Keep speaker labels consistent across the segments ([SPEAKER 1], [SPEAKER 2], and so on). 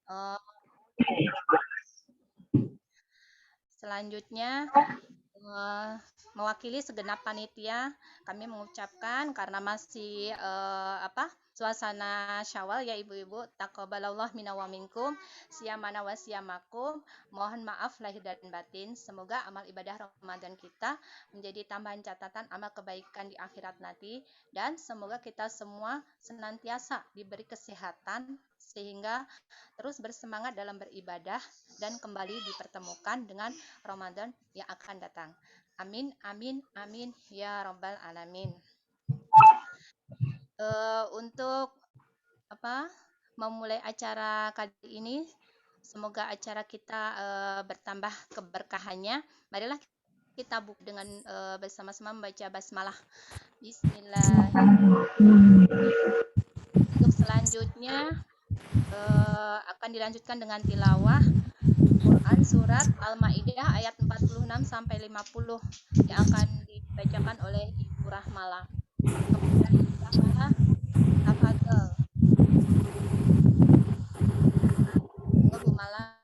[SPEAKER 1] Eh, Selanjutnya, mewakili segenap panitia, kami mengucapkan karena masih suasana Syawal ya ibu-ibu, taqabbalallah minna wa minkum, siyamana wa siyamakum. Mohon maaf lahir dan batin. Semoga amal ibadah Ramadan kita menjadi tambahan catatan amal kebaikan di akhirat nanti, dan semoga kita semua senantiasa diberi kesehatan sehingga terus bersemangat dalam beribadah dan kembali dipertemukan dengan Ramadan yang akan datang. Amin, amin, amin, ya Rabbal Alamin. Untuk memulai acara kali ini, semoga acara kita bertambah keberkahannya. Marilah kita buka dengan bersama-sama membaca basmalah. Bismillahirrahmanirrahim. Untuk selanjutnya akan dilanjutkan dengan tilawah Quran surat Al-Maidah ayat 46 sampai 50 yang akan dibacakan oleh Ibu Rahmala. Kemudian Ibu Rahmala, tafadhol. Monggo Bu Mala.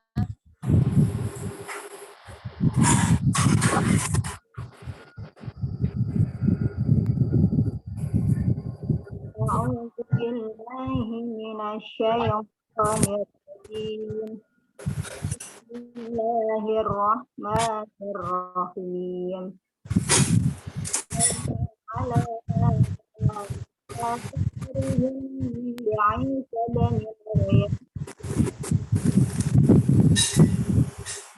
[SPEAKER 2] أعوذ بالله من الشيطان الرجيم بسم الله الرحمن الرحيم على كفرهم بعيسى بن مريم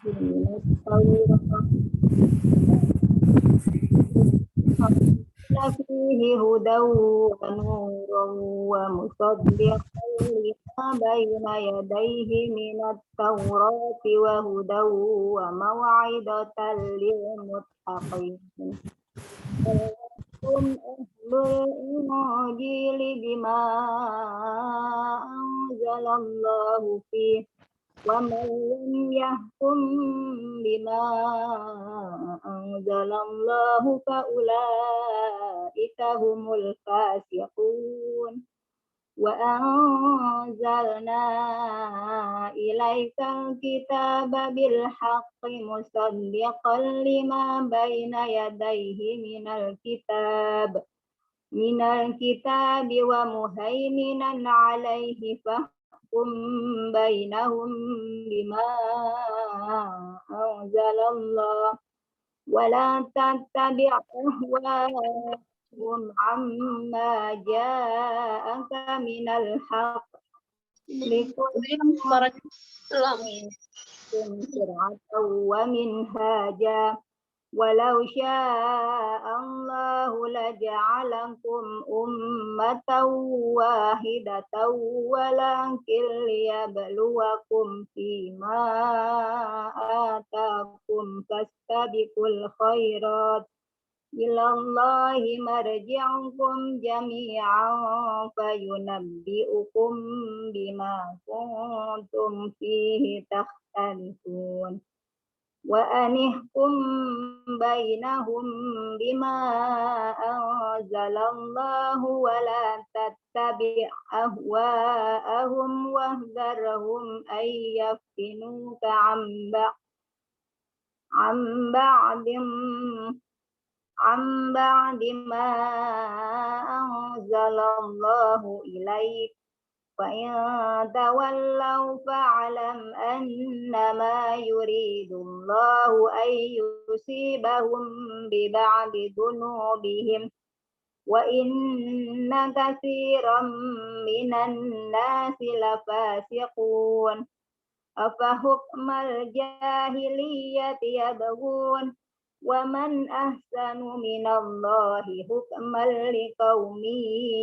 [SPEAKER 2] من التوراة فيه هدى ونور ومصدقا لما بين يديه من التوراة وهدى وموعظة للمتقين هم أهل الإنجيل بما أنزل الله فيه ومن لم يحكم بما أنزل الله فأولئك هم الفاسقون وأنزلنا إليك الكتاب بالحق مصدقا لما بين يديه من الكتاب ومهيمنا عليه فاحكم بينهم بما أنزل الله ولا تتبع أهواءهم عما جاءك من الحق لكل شرعة ومنهاجا ولو شاء الله لجعلكم أمة واحدة ولكن ليبلوكم فيما آتاكم فاستبقوا الخيرات إلى الله مرجعكم جميعا فينبئكم بما كنتم فيه تختلفون وأنحكم بينهم بما أنزل الله ولا تتبع أهواءهم واحذرهم أن يفتنوك عن بعد ما أنزل الله إليك فإن تولوا فاعلم أنما يريد الله أن يصيبهم ببعض ذنوبهم وإن كثيرا من الناس لفاسقون أفحكم الجاهلية يبغون ومن أحسن من الله حكما لقوم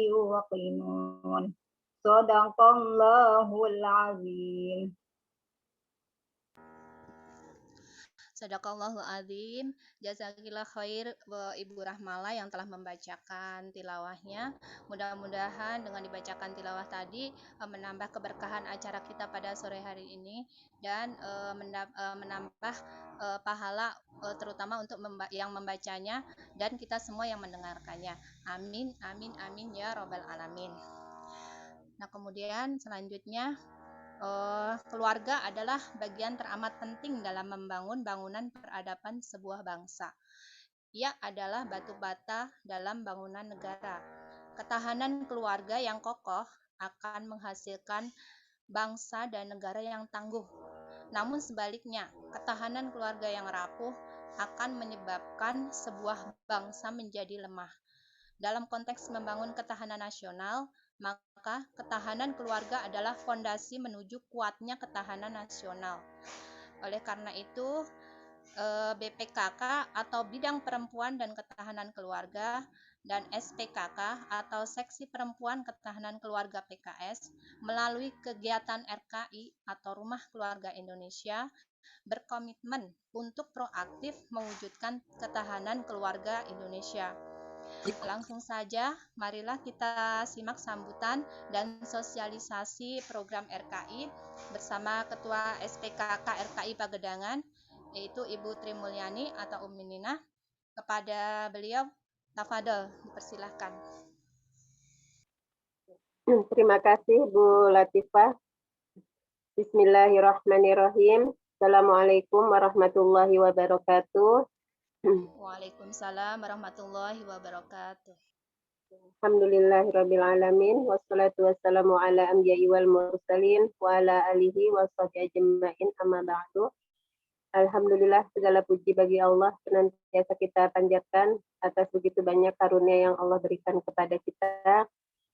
[SPEAKER 2] يوقنون Sadaqallahul azim.
[SPEAKER 1] Sadaqallahu azim. Jazakillah khair Ibu Rahmala yang telah membacakan tilawahnya. Mudah-mudahan dengan dibacakan tilawah tadi menambah keberkahan acara kita pada sore hari ini dan menambah pahala terutama untuk yang membacanya dan kita semua yang mendengarkannya. Amin, amin, amin ya Rabbal Alamin. Nah, kemudian selanjutnya Keluarga adalah bagian teramat penting dalam membangun bangunan peradaban sebuah bangsa. Ia adalah batu bata dalam bangunan negara. Ketahanan keluarga yang kokoh akan menghasilkan bangsa dan negara yang tangguh. Namun sebaliknya, ketahanan keluarga yang rapuh akan menyebabkan sebuah bangsa menjadi lemah. Dalam konteks membangun ketahanan nasional, maka ketahanan keluarga adalah fondasi menuju kuatnya ketahanan nasional. Oleh karena itu, BPKK atau Bidang Perempuan dan Ketahanan Keluarga dan SPKK atau Seksi Perempuan Ketahanan Keluarga PKS melalui kegiatan RKI atau Rumah Keluarga Indonesia berkomitmen untuk proaktif mewujudkan ketahanan keluarga Indonesia. Langsung saja, marilah kita simak sambutan dan sosialisasi program RKI bersama Ketua SPKK RKI Pagedangan, yaitu Ibu Tri Mulyani atau Umi Nina. Kepada beliau, tafadhol, dipersilahkan.
[SPEAKER 3] Terima kasih Bu Latifah. Bismillahirrahmanirrahim. Assalamualaikum warahmatullahi wabarakatuh.
[SPEAKER 1] Waalaikumsalam warahmatullahi wabarakatuh.
[SPEAKER 3] Alhamdulillahirabbil alamin wassalatu wassalamu ala anbiya'i wal mursalin wa ala alihi washabihi ajmain amma ba'du. Alhamdulillah, segala puji bagi Allah senantiasa kita panjatkan atas begitu banyak karunia yang Allah berikan kepada kita,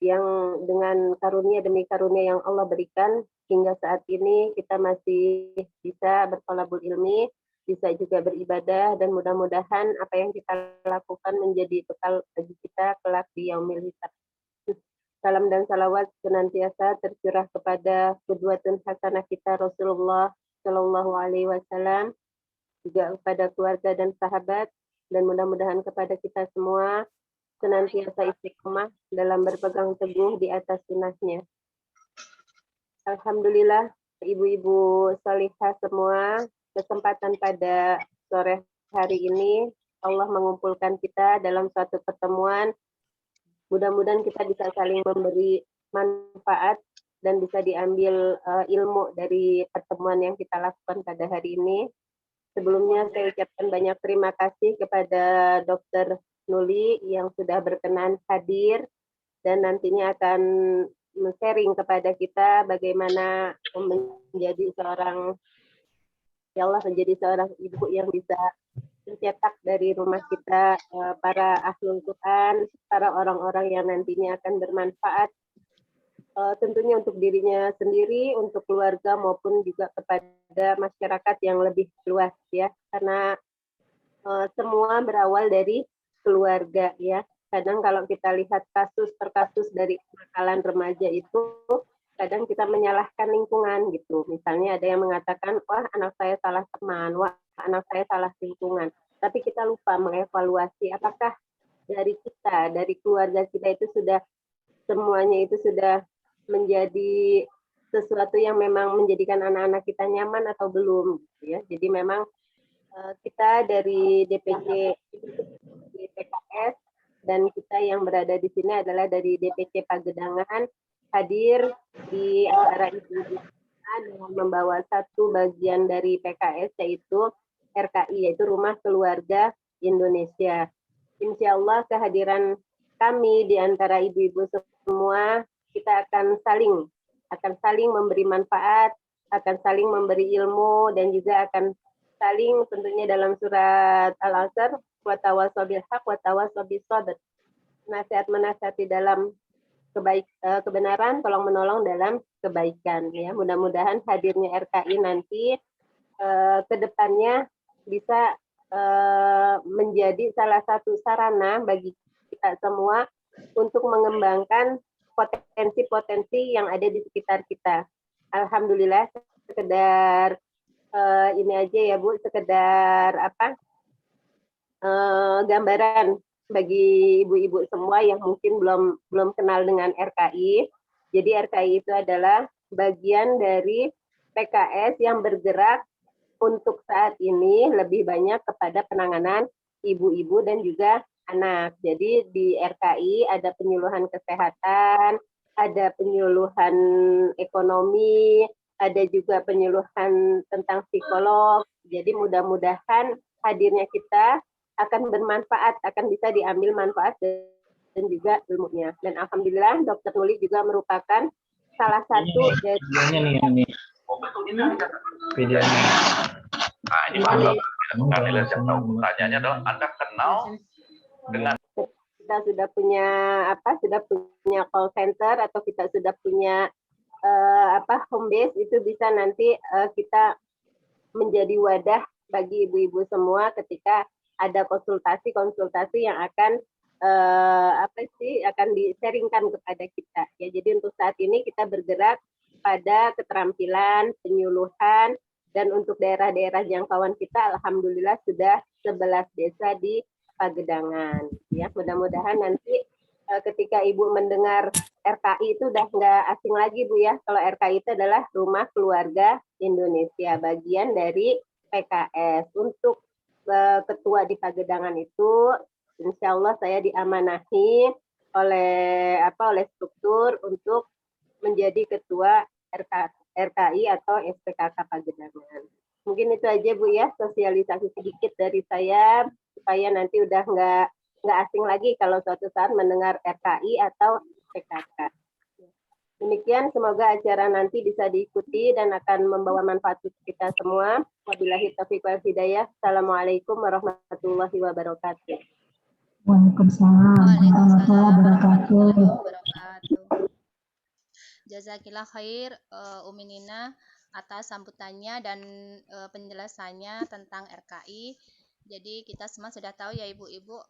[SPEAKER 3] yang dengan karunia demi karunia yang Allah berikan hingga saat ini kita masih bisa berthalabul ilmi, bisa juga beribadah, dan mudah-mudahan apa yang kita lakukan menjadi bekal bagi kita kelak di yaumil hisab. Salam dan salawat senantiasa tercurah kepada qudwatun hasanah kita Rasulullah Shallallahu Alaihi Wasallam, juga kepada keluarga dan sahabat, dan mudah-mudahan kepada kita semua senantiasa istiqomah dalam berpegang teguh di atas sunnahnya. Alhamdulillah, ibu-ibu salihah semua, kesempatan pada sore hari ini Allah mengumpulkan kita dalam suatu pertemuan. Mudah-mudahan kita bisa saling memberi manfaat dan bisa diambil ilmu dari pertemuan yang kita lakukan pada hari ini. Sebelumnya saya ucapkan banyak terima kasih kepada Dr. Nuli yang sudah berkenan hadir dan nantinya akan sharing kepada kita bagaimana menjadi seorang, ya Allah, menjadi seorang ibu yang bisa mencetak dari rumah kita para ahlul Quran, para orang-orang yang nantinya akan bermanfaat tentunya untuk dirinya sendiri, untuk keluarga maupun juga kepada masyarakat yang lebih luas ya, karena semua berawal dari keluarga ya. Kadang kalau kita lihat kasus per kasus dari kenakalan remaja itu, kadang kita menyalahkan lingkungan gitu. Misalnya ada yang mengatakan, wah anak saya salah teman, wah anak saya salah lingkungan. Tapi kita lupa mengevaluasi apakah dari kita, dari keluarga kita itu sudah semuanya itu sudah menjadi sesuatu yang memang menjadikan anak-anak kita nyaman atau belum ya. Jadi memang kita dari DPC di PKS dan kita yang berada di sini adalah dari DPC Pagedangan hadir di acara ibu-ibu dengan membawa satu bagian dari PKS yaitu RKI, yaitu Rumah Keluarga Indonesia. Insya Allah kehadiran kami di antara ibu-ibu semua, kita akan saling memberi manfaat, akan saling memberi ilmu, dan juga akan saling tentunya dalam surat Al-Asr, wa tawassaw bil haq wa tawassaw bis sabr. Nasihat-menasihati dalam kebenaran, tolong menolong dalam kebaikan ya. Mudah-mudahan hadirnya RKI nanti ke depannya bisa menjadi salah satu sarana bagi kita semua untuk mengembangkan potensi-potensi yang ada di sekitar kita. Alhamdulillah, sekedar ini aja ya Bu, sekedar gambaran bagi ibu-ibu semua yang mungkin belum kenal dengan RKI. Jadi RKI itu adalah bagian dari PKS yang bergerak untuk saat ini lebih banyak kepada penanganan ibu-ibu dan juga anak. Jadi di RKI ada penyuluhan kesehatan, ada penyuluhan ekonomi, ada juga penyuluhan tentang psikolog. Jadi mudah-mudahan hadirnya kita akan bermanfaat, akan bisa diambil manfaat dan juga ilmunya. Dan alhamdulillah Dr. Nuli juga merupakan salah satu dari
[SPEAKER 4] videonya nih. Videonya.
[SPEAKER 5] Nah, ini mantap. Bukan nilai yang tahu. Pertanyaannya adalah Anda kenal dengan
[SPEAKER 3] kita sudah punya call center atau kita sudah punya home base, itu bisa nanti kita menjadi wadah bagi ibu-ibu semua ketika ada konsultasi yang akan akan di-sharingkan kepada kita. Ya, jadi untuk saat ini kita bergerak pada keterampilan, penyuluhan, dan untuk daerah-daerah jangkauan kita alhamdulillah sudah 11 desa di Pagedangan. Ya, mudah-mudahan nanti ketika Ibu mendengar RKI itu udah nggak asing lagi Bu ya. Kalau RKI itu adalah Rumah Keluarga Indonesia, bagian dari PKS. Untuk ketua di Pagedangan itu, insya Allah saya diamanahi oleh struktur untuk menjadi ketua RKI atau SPKK Pagedangan. Mungkin itu aja Bu ya, sosialisasi sedikit dari saya supaya nanti udah nggak asing lagi kalau suatu saat mendengar RKI atau SPKK. Demikian, semoga acara nanti bisa diikuti dan akan membawa manfaat untuk kita semua. Wabillahi taufiq wal hidayah. Assalamualaikum warahmatullahi wabarakatuh.
[SPEAKER 2] Waalaikumsalam warahmatullahi wabarakatuh.
[SPEAKER 1] Jazakillah khair Umi Nina atas sambutannya dan penjelasannya tentang RKI. Jadi kita semua sudah tahu ya ibu-ibu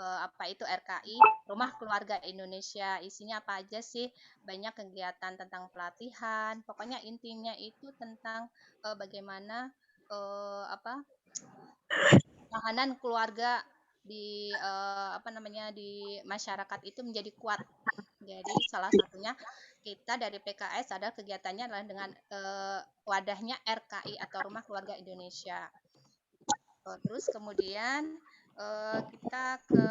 [SPEAKER 1] apa itu RKI, Rumah Keluarga Indonesia. Isinya apa aja sih? Banyak kegiatan tentang pelatihan. Pokoknya intinya itu tentang bagaimana tahanan keluarga di di masyarakat itu menjadi kuat. Jadi salah satunya kita dari PKS ada kegiatannya adalah dengan wadahnya RKI atau Rumah Keluarga Indonesia. Terus kemudian kita ke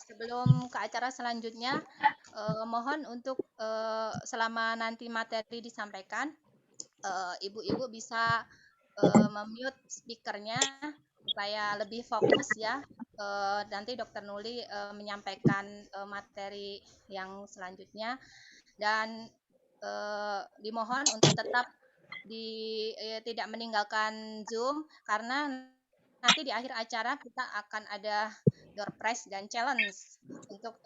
[SPEAKER 1] sebelum ke acara selanjutnya mohon untuk selama nanti materi disampaikan ibu-ibu bisa memute speakernya supaya lebih fokus ya. Nanti Dr. Nuli menyampaikan materi yang selanjutnya dan dimohon untuk tetap tidak meninggalkan Zoom karena nanti di akhir acara kita akan ada door prize dan challenge untuk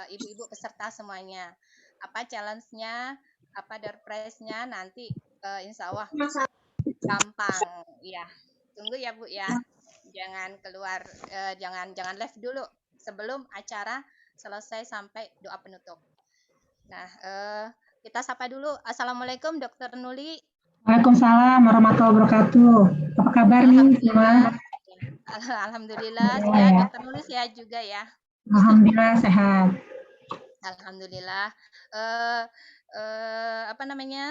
[SPEAKER 1] ibu-ibu peserta semuanya. Apa challenge-nya, apa door prize-nya nanti insya Allah gampang ya. Tunggu ya Bu ya. Jangan keluar, jangan live dulu sebelum acara selesai sampai doa penutup. Nah, kita sapa dulu. Assalamualaikum Dr. Nuli.
[SPEAKER 2] Waalaikumsalam warahmatullahi wabarakatuh. Apa kabar nih semua?
[SPEAKER 1] Alhamdulillah sehat. Dr. Nuli sehat juga ya.
[SPEAKER 2] Alhamdulillah sehat.
[SPEAKER 1] Alhamdulillah.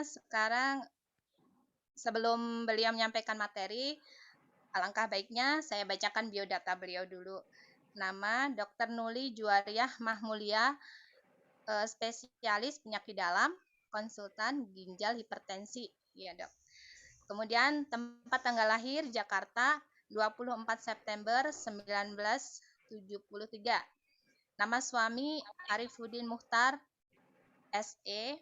[SPEAKER 1] Sekarang sebelum beliau menyampaikan materi, alangkah baiknya saya bacakan biodata beliau dulu. Nama Dr. Nuli Juwariah Mahmulia, spesialis penyakit dalam, konsultan ginjal hipertensi. Ya, Dok. Kemudian tempat tanggal lahir Jakarta 24 September 1973. Nama suami Arifuddin Mukhtar SE.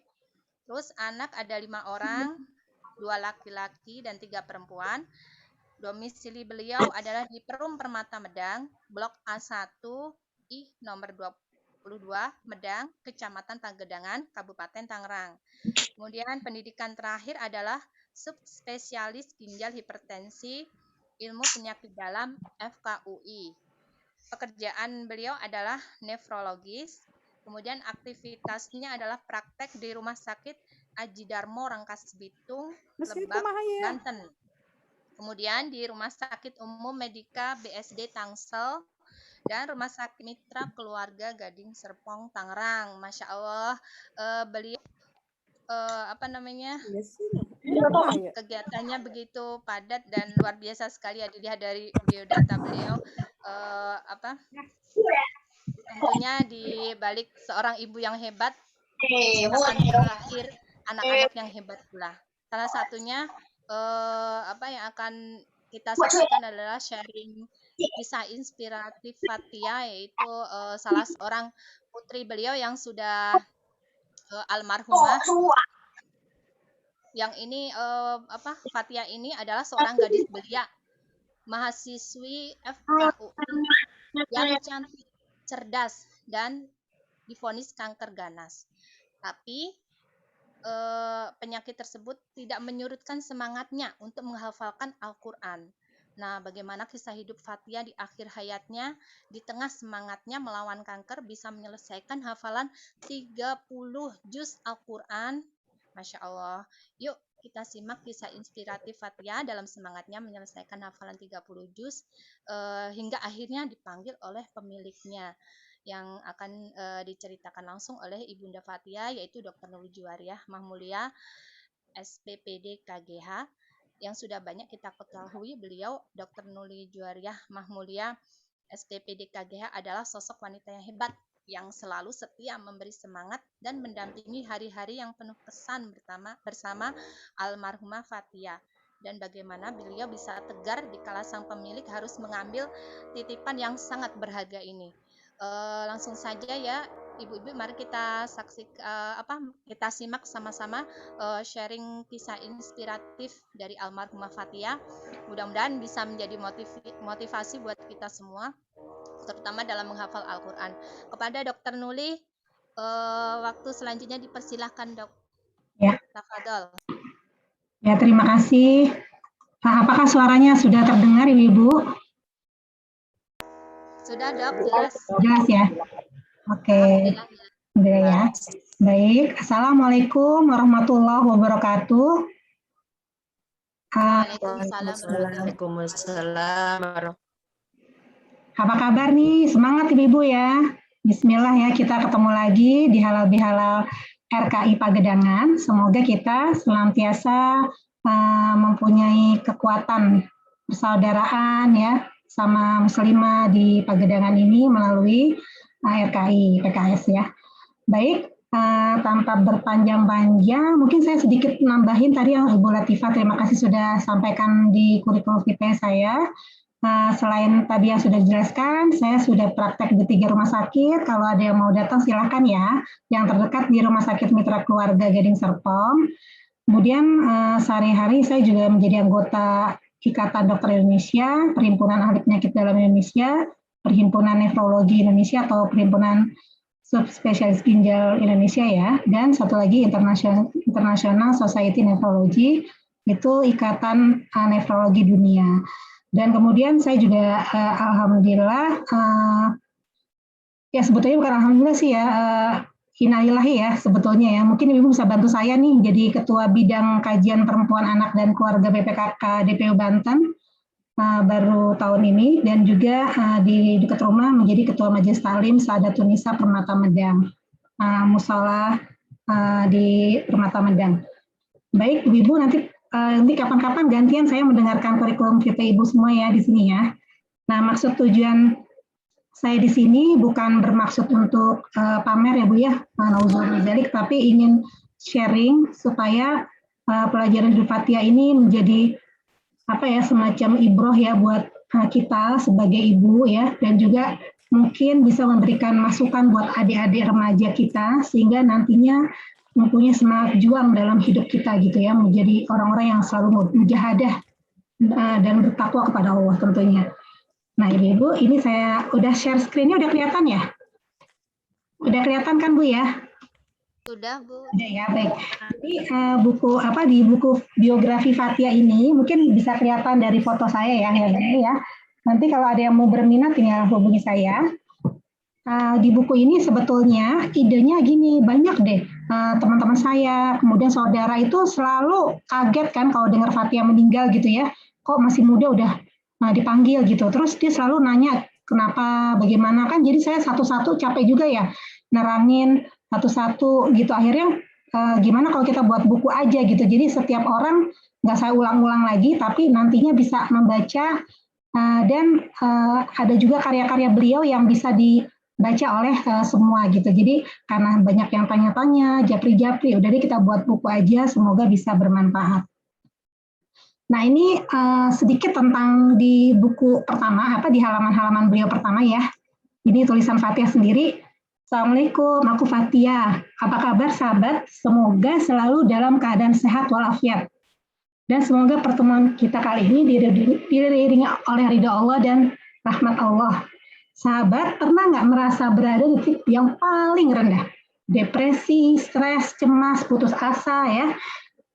[SPEAKER 1] Terus anak ada 5 orang, 2 laki-laki dan 3 perempuan. Domisili beliau adalah di Perum Permata Medang, Blok A1, I nomor 22, Medang, Kecamatan Pagedangan, Kabupaten Tangerang. Kemudian pendidikan terakhir adalah subspesialis ginjal hipertensi, ilmu penyakit dalam FKUI. Pekerjaan beliau adalah nefrologis. Kemudian aktivitasnya adalah praktek di Rumah Sakit Aji Darmo Rangkas Bitung, Lebak, Banten. Kemudian di Rumah Sakit Umum Medika BSD Tangsel dan Rumah Sakit Mitra Keluarga Gading Serpong Tangerang. Masya Allah, beliau kegiatannya begitu padat dan luar biasa sekali ya dilihat dari biodata beliau. Tentunya di balik seorang ibu yang hebat, akan lahir anak-anak yang hebat pula. Salah satunya apa yang akan kita saksikan adalah sharing kisah inspiratif Fathia, yaitu salah seorang putri beliau yang sudah almarhumah. Yang ini Fathia ini adalah seorang gadis belia, mahasiswi FKUI yang cantik, cerdas, dan divonis kanker ganas. Tapi penyakit tersebut tidak menyurutkan semangatnya untuk menghafalkan Al-Quran. Nah, bagaimana kisah hidup Fathia di akhir hayatnya, di tengah semangatnya melawan kanker, bisa menyelesaikan hafalan 30 juz Al-Quran. Masya Allah. Yuk, kita simak kisah inspiratif Fathia dalam semangatnya menyelesaikan hafalan 30 juz hingga akhirnya dipanggil oleh pemiliknya, yang akan diceritakan langsung oleh Ibunda Fathia, yaitu Dr. Nuli Juwariah Mahmulia, SPPD KGH, yang sudah banyak kita ketahui. Beliau, Dr. Nuli Juwariah Mahmulia, SPPD KGH, adalah sosok wanita yang hebat, yang selalu setia memberi semangat dan mendampingi hari-hari yang penuh kesan bersama almarhumah Fathia. Dan bagaimana beliau bisa tegar dikala sang pemilik harus mengambil titipan yang sangat berharga ini. Langsung saja ya ibu-ibu, mari kita kita simak sama-sama sharing kisah inspiratif dari almarhumah Fathia. Mudah-mudahan bisa menjadi motivasi buat kita semua, terutama dalam menghafal Al-Quran. Kepada Dr. Nuli, waktu selanjutnya dipersilahkan, Dok.
[SPEAKER 2] Ya.
[SPEAKER 1] Tafadhol.
[SPEAKER 2] Ya, terima kasih. Apakah suaranya sudah terdengar, Ibu?
[SPEAKER 1] Sudah, Dok, jelas.
[SPEAKER 2] Jelas ya? Oke. Alhamdulillah ya. Baik, Assalamualaikum warahmatullahi wabarakatuh.
[SPEAKER 4] Waalaikumsalam.
[SPEAKER 2] Apa kabar nih? Semangat Ibu ya. Bismillah ya, kita ketemu lagi di Halal Bihalal RKI Pagedangan. Semoga kita senantiasa mempunyai kekuatan persaudaraan ya sama muslimah di Pagedangan ini melalui RKI PKS ya. Baik, tanpa berpanjang-panjang, mungkin saya sedikit nambahin tadi yang Ibu Latifah, terima kasih sudah sampaikan di kurikulum vitae saya. Selain tadi yang sudah dijelaskan, saya sudah praktek di 3 rumah sakit. Kalau ada yang mau datang silahkan ya. Yang terdekat di Rumah Sakit Mitra Keluarga Gading Serpong. Kemudian sehari-hari saya juga menjadi anggota Ikatan Dokter Indonesia, Perhimpunan Ahli Penyakit Dalam Indonesia, Perhimpunan Nefrologi Indonesia atau Perhimpunan Subspesialis Ginjal Indonesia ya, dan satu lagi International Society Nephrology, itu Ikatan Nefrologi Dunia. Dan kemudian saya juga alhamdulillah, ya sebetulnya bukan alhamdulillah sih ya, innalillahi ya sebetulnya ya. Mungkin Ibu bisa bantu saya nih jadi Ketua Bidang Kajian Perempuan Anak dan Keluarga BPKK DPU Banten baru tahun ini, dan juga di dekat rumah menjadi Ketua Majelis Taklim Sahadatun Nisa Permata Medang, musola di Permata Medang. Baik Ibu, nanti kapan-kapan gantian saya mendengarkan kurikulum kita Ibu semua ya di sini ya. Nah, maksud tujuan saya di sini bukan bermaksud untuk pamer ya Bu ya, nauzubillah, tapi ingin sharing supaya pelajaran hidup Fathia ini menjadi semacam ibroh ya buat kita sebagai ibu ya, dan juga mungkin bisa memberikan masukan buat adik-adik remaja kita sehingga nantinya mempunyai semangat juang dalam hidup kita gitu ya, menjadi orang-orang yang selalu mujahadah dan bertakwa kepada Allah tentunya. Nah Ibu, ini saya udah share screen-nya, udah kelihatan ya? Udah kelihatan kan Bu ya?
[SPEAKER 1] Sudah Bu.
[SPEAKER 2] Udah ya, baik. Jadi di buku biografi Fathia ini mungkin bisa kelihatan dari foto saya ya. Nanti kalau ada yang mau berminat tinggal hubungi saya. Di buku ini sebetulnya idenya gini, banyak deh teman-teman saya, kemudian saudara itu selalu kaget kan kalau dengar Fathia meninggal gitu ya, kok masih muda udah dipanggil gitu. Terus dia selalu nanya kenapa, bagaimana, kan jadi saya satu-satu capek juga ya nerangin satu-satu gitu. Akhirnya gimana kalau kita buat buku aja gitu, jadi setiap orang nggak saya ulang-ulang lagi, tapi nantinya bisa membaca dan ada juga karya-karya beliau yang bisa dibaca oleh semua gitu. Jadi karena banyak yang tanya-tanya, japri-japri, udah deh kita buat buku aja, semoga bisa bermanfaat. Nah ini sedikit tentang di buku pertama, di halaman-halaman beliau pertama ya. Ini tulisan Fathia sendiri. Assalamualaikum, aku Fathia. Apa kabar sahabat? Semoga selalu dalam keadaan sehat walafiat. Dan semoga pertemuan kita kali ini diiringi oleh ridha Allah dan rahmat Allah. Sahabat, pernah nggak merasa berada di titik yang paling rendah? Depresi, stres, cemas, putus asa ya.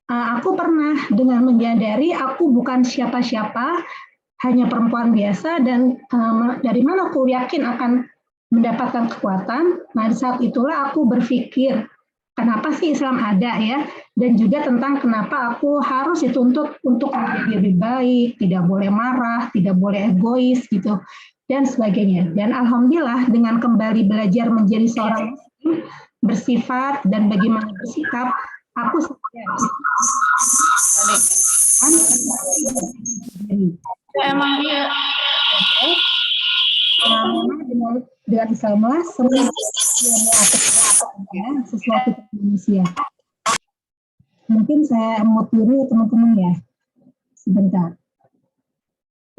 [SPEAKER 2] Aku pernah dengan menyadari aku bukan siapa-siapa, hanya perempuan biasa dan dari mana aku yakin akan mendapatkan kekuatan. Nah, di saat itulah aku berpikir, kenapa sih Islam ada ya? Dan juga tentang kenapa aku harus dituntut untuk menjadi lebih baik, tidak boleh marah, tidak boleh egois gitu, dan sebagainya. Dan alhamdulillah dengan kembali belajar menjadi seorang muslim, bersifat dan bagaimana bersikap, aku
[SPEAKER 4] emang iya.
[SPEAKER 2] Dengan Islamlah semua sesuatu manusia. Mungkin saya mute dulu teman-teman ya. Sebentar.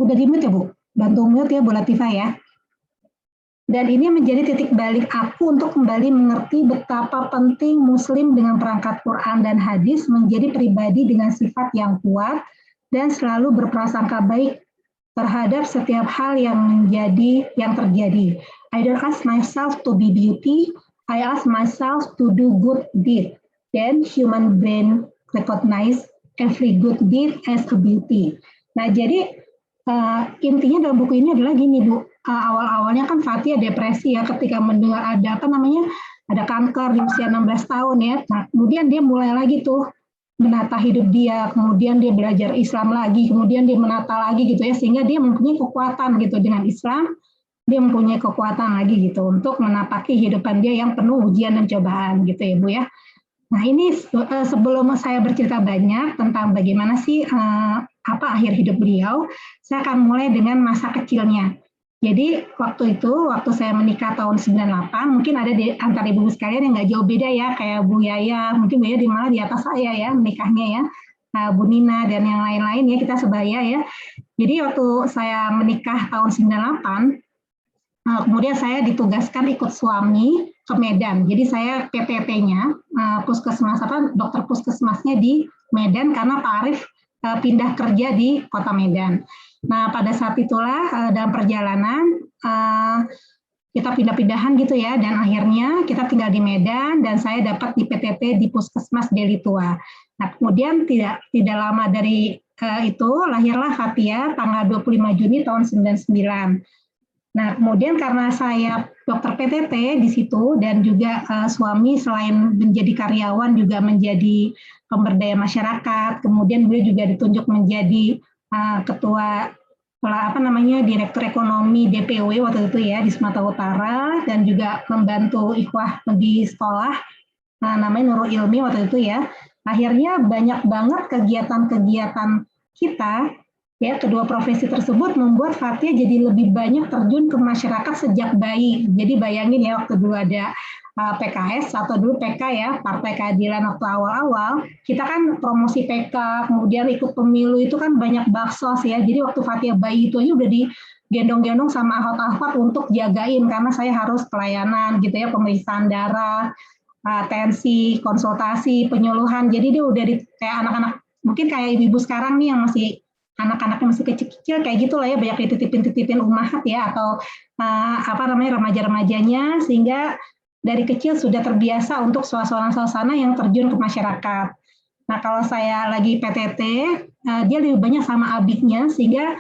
[SPEAKER 2] Udah di mute ya Bu? Bantu mute ya Bu Latifah ya. Dan ini menjadi titik balik aku untuk kembali mengerti betapa penting Muslim dengan perangkat Quran dan hadis menjadi pribadi dengan sifat yang kuat dan selalu berprasangka baik terhadap setiap hal yang terjadi. I don't ask myself to be beauty, I ask myself to do good deed. Then human brain recognize every good deed as a beauty. Nah jadi intinya dalam buku ini adalah gini Bu, awal-awalnya kan Fathia depresi ya ketika mendengar ada ada kanker di usia 16 tahun ya. Nah, kemudian dia mulai lagi tuh menata hidup dia, kemudian dia belajar Islam lagi, kemudian dia menata lagi gitu ya, sehingga dia mempunyai kekuatan gitu dengan Islam, dia mempunyai kekuatan lagi gitu untuk menapaki kehidupan dia yang penuh ujian dan cobaan gitu ya Bu ya. Nah ini sebelum saya bercerita banyak tentang bagaimana sih akhir hidup beliau, saya akan mulai dengan masa kecilnya. Jadi waktu saya menikah tahun 98, mungkin ada di antara ibu sekalian yang nggak jauh beda ya, kayak Bu Yaya, mungkin Bu Yaya malah di atas saya ya menikahnya ya, Bu Nina dan yang lain-lain ya, kita sebaya ya. Jadi waktu saya menikah tahun 98, kemudian saya ditugaskan ikut suami ke Medan. Jadi saya PPP-nya, puskesmas dokter puskesmasnya di Medan karena Pak Arief pindah kerja di Kota Medan. Nah pada saat itulah dalam perjalanan kita pindah-pindahan gitu ya, dan akhirnya kita tinggal di Medan dan saya dapat di PTT di Puskesmas Deli Tua. Nah kemudian tidak lama dari itu lahirlah Fathia tanggal 25 Juni tahun 99. Nah, kemudian karena saya dokter PTT di situ dan juga suami selain menjadi karyawan juga menjadi pemberdaya masyarakat, kemudian beliau juga ditunjuk menjadi ketua direktur ekonomi DPW waktu itu ya di Sumatera Utara dan juga membantu ikhwah di sekolah namanya Nurul Ilmi waktu itu ya. Akhirnya banyak banget kegiatan-kegiatan kita. Ya, kedua profesi tersebut membuat Fathia jadi lebih banyak terjun ke masyarakat sejak bayi. Jadi bayangin ya waktu dulu ada PKS atau dulu PK ya, Partai Keadilan waktu awal-awal, kita kan promosi PK, kemudian ikut pemilu itu kan banyak baksos ya. Jadi waktu Fathia bayi itu aja udah digendong-gendong sama ahwat-ahwat untuk jagain karena saya harus pelayanan gitu ya, pemeriksaan darah, tensi, konsultasi, penyuluhan. Jadi dia udah kayak anak-anak, mungkin kayak ibu-ibu sekarang nih yang masih anak-anaknya masih kecil-kecil kayak gitulah ya, banyak dititipin ummahat ya atau remaja-remajanya, sehingga dari kecil sudah terbiasa untuk suasana-suasana yang terjun ke masyarakat. Nah kalau saya lagi PTT, dia lebih banyak sama abiknya, sehingga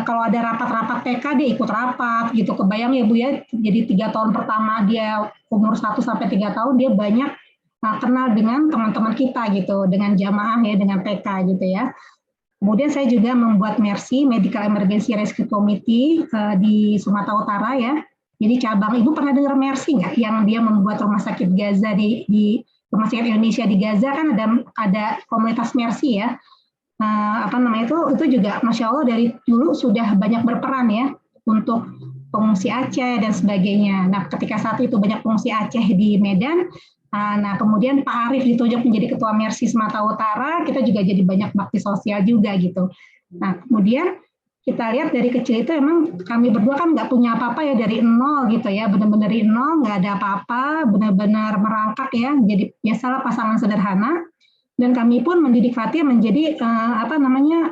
[SPEAKER 2] kalau ada rapat-rapat PK dia ikut rapat gitu. Kebayang ya Bu ya, jadi 3 tahun pertama dia umur 1 sampai 3 tahun dia banyak kenal dengan teman-teman kita gitu, dengan jamaah ya, dengan PK gitu ya. Kemudian saya juga membuat MERSI, Medical Emergency Rescue Committee di Sumatera Utara ya. Jadi cabang, Ibu pernah dengar MERSI nggak? Yang dia membuat rumah sakit Gaza di Rumah Sakit Indonesia di Gaza kan ada komunitas MERSI ya. Itu juga Masya Allah dari dulu sudah banyak berperan ya untuk pengungsi Aceh dan sebagainya. Nah ketika saat itu banyak pengungsi Aceh di Medan, Nah, kemudian Pak Arief ditunjuk menjadi Ketua Mersi Sumatera Utara, kita juga jadi banyak bakti sosial juga gitu. Nah, kemudian kita lihat dari kecil itu emang kami berdua kan nggak punya apa-apa ya dari nol gitu ya, benar-benar dari nol, nggak ada apa-apa, benar-benar merangkak ya, jadi biasalah pasangan sederhana. Dan kami pun mendidik Fatia menjadi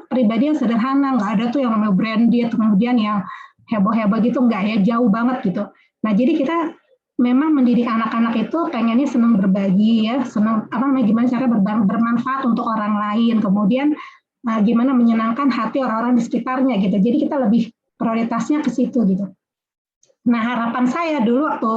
[SPEAKER 2] pribadi yang sederhana, nggak ada tuh yang namanya branded, kemudian yang heboh-heboh gitu, nggak ya, jauh banget gitu. Nah, jadi kita memang mendidik anak-anak itu pengennya senang berbagi ya, senang gimana cara bermanfaat untuk orang lain, kemudian gimana menyenangkan hati orang-orang di sekitarnya gitu. Jadi kita lebih prioritasnya ke situ gitu. Nah, harapan saya dulu waktu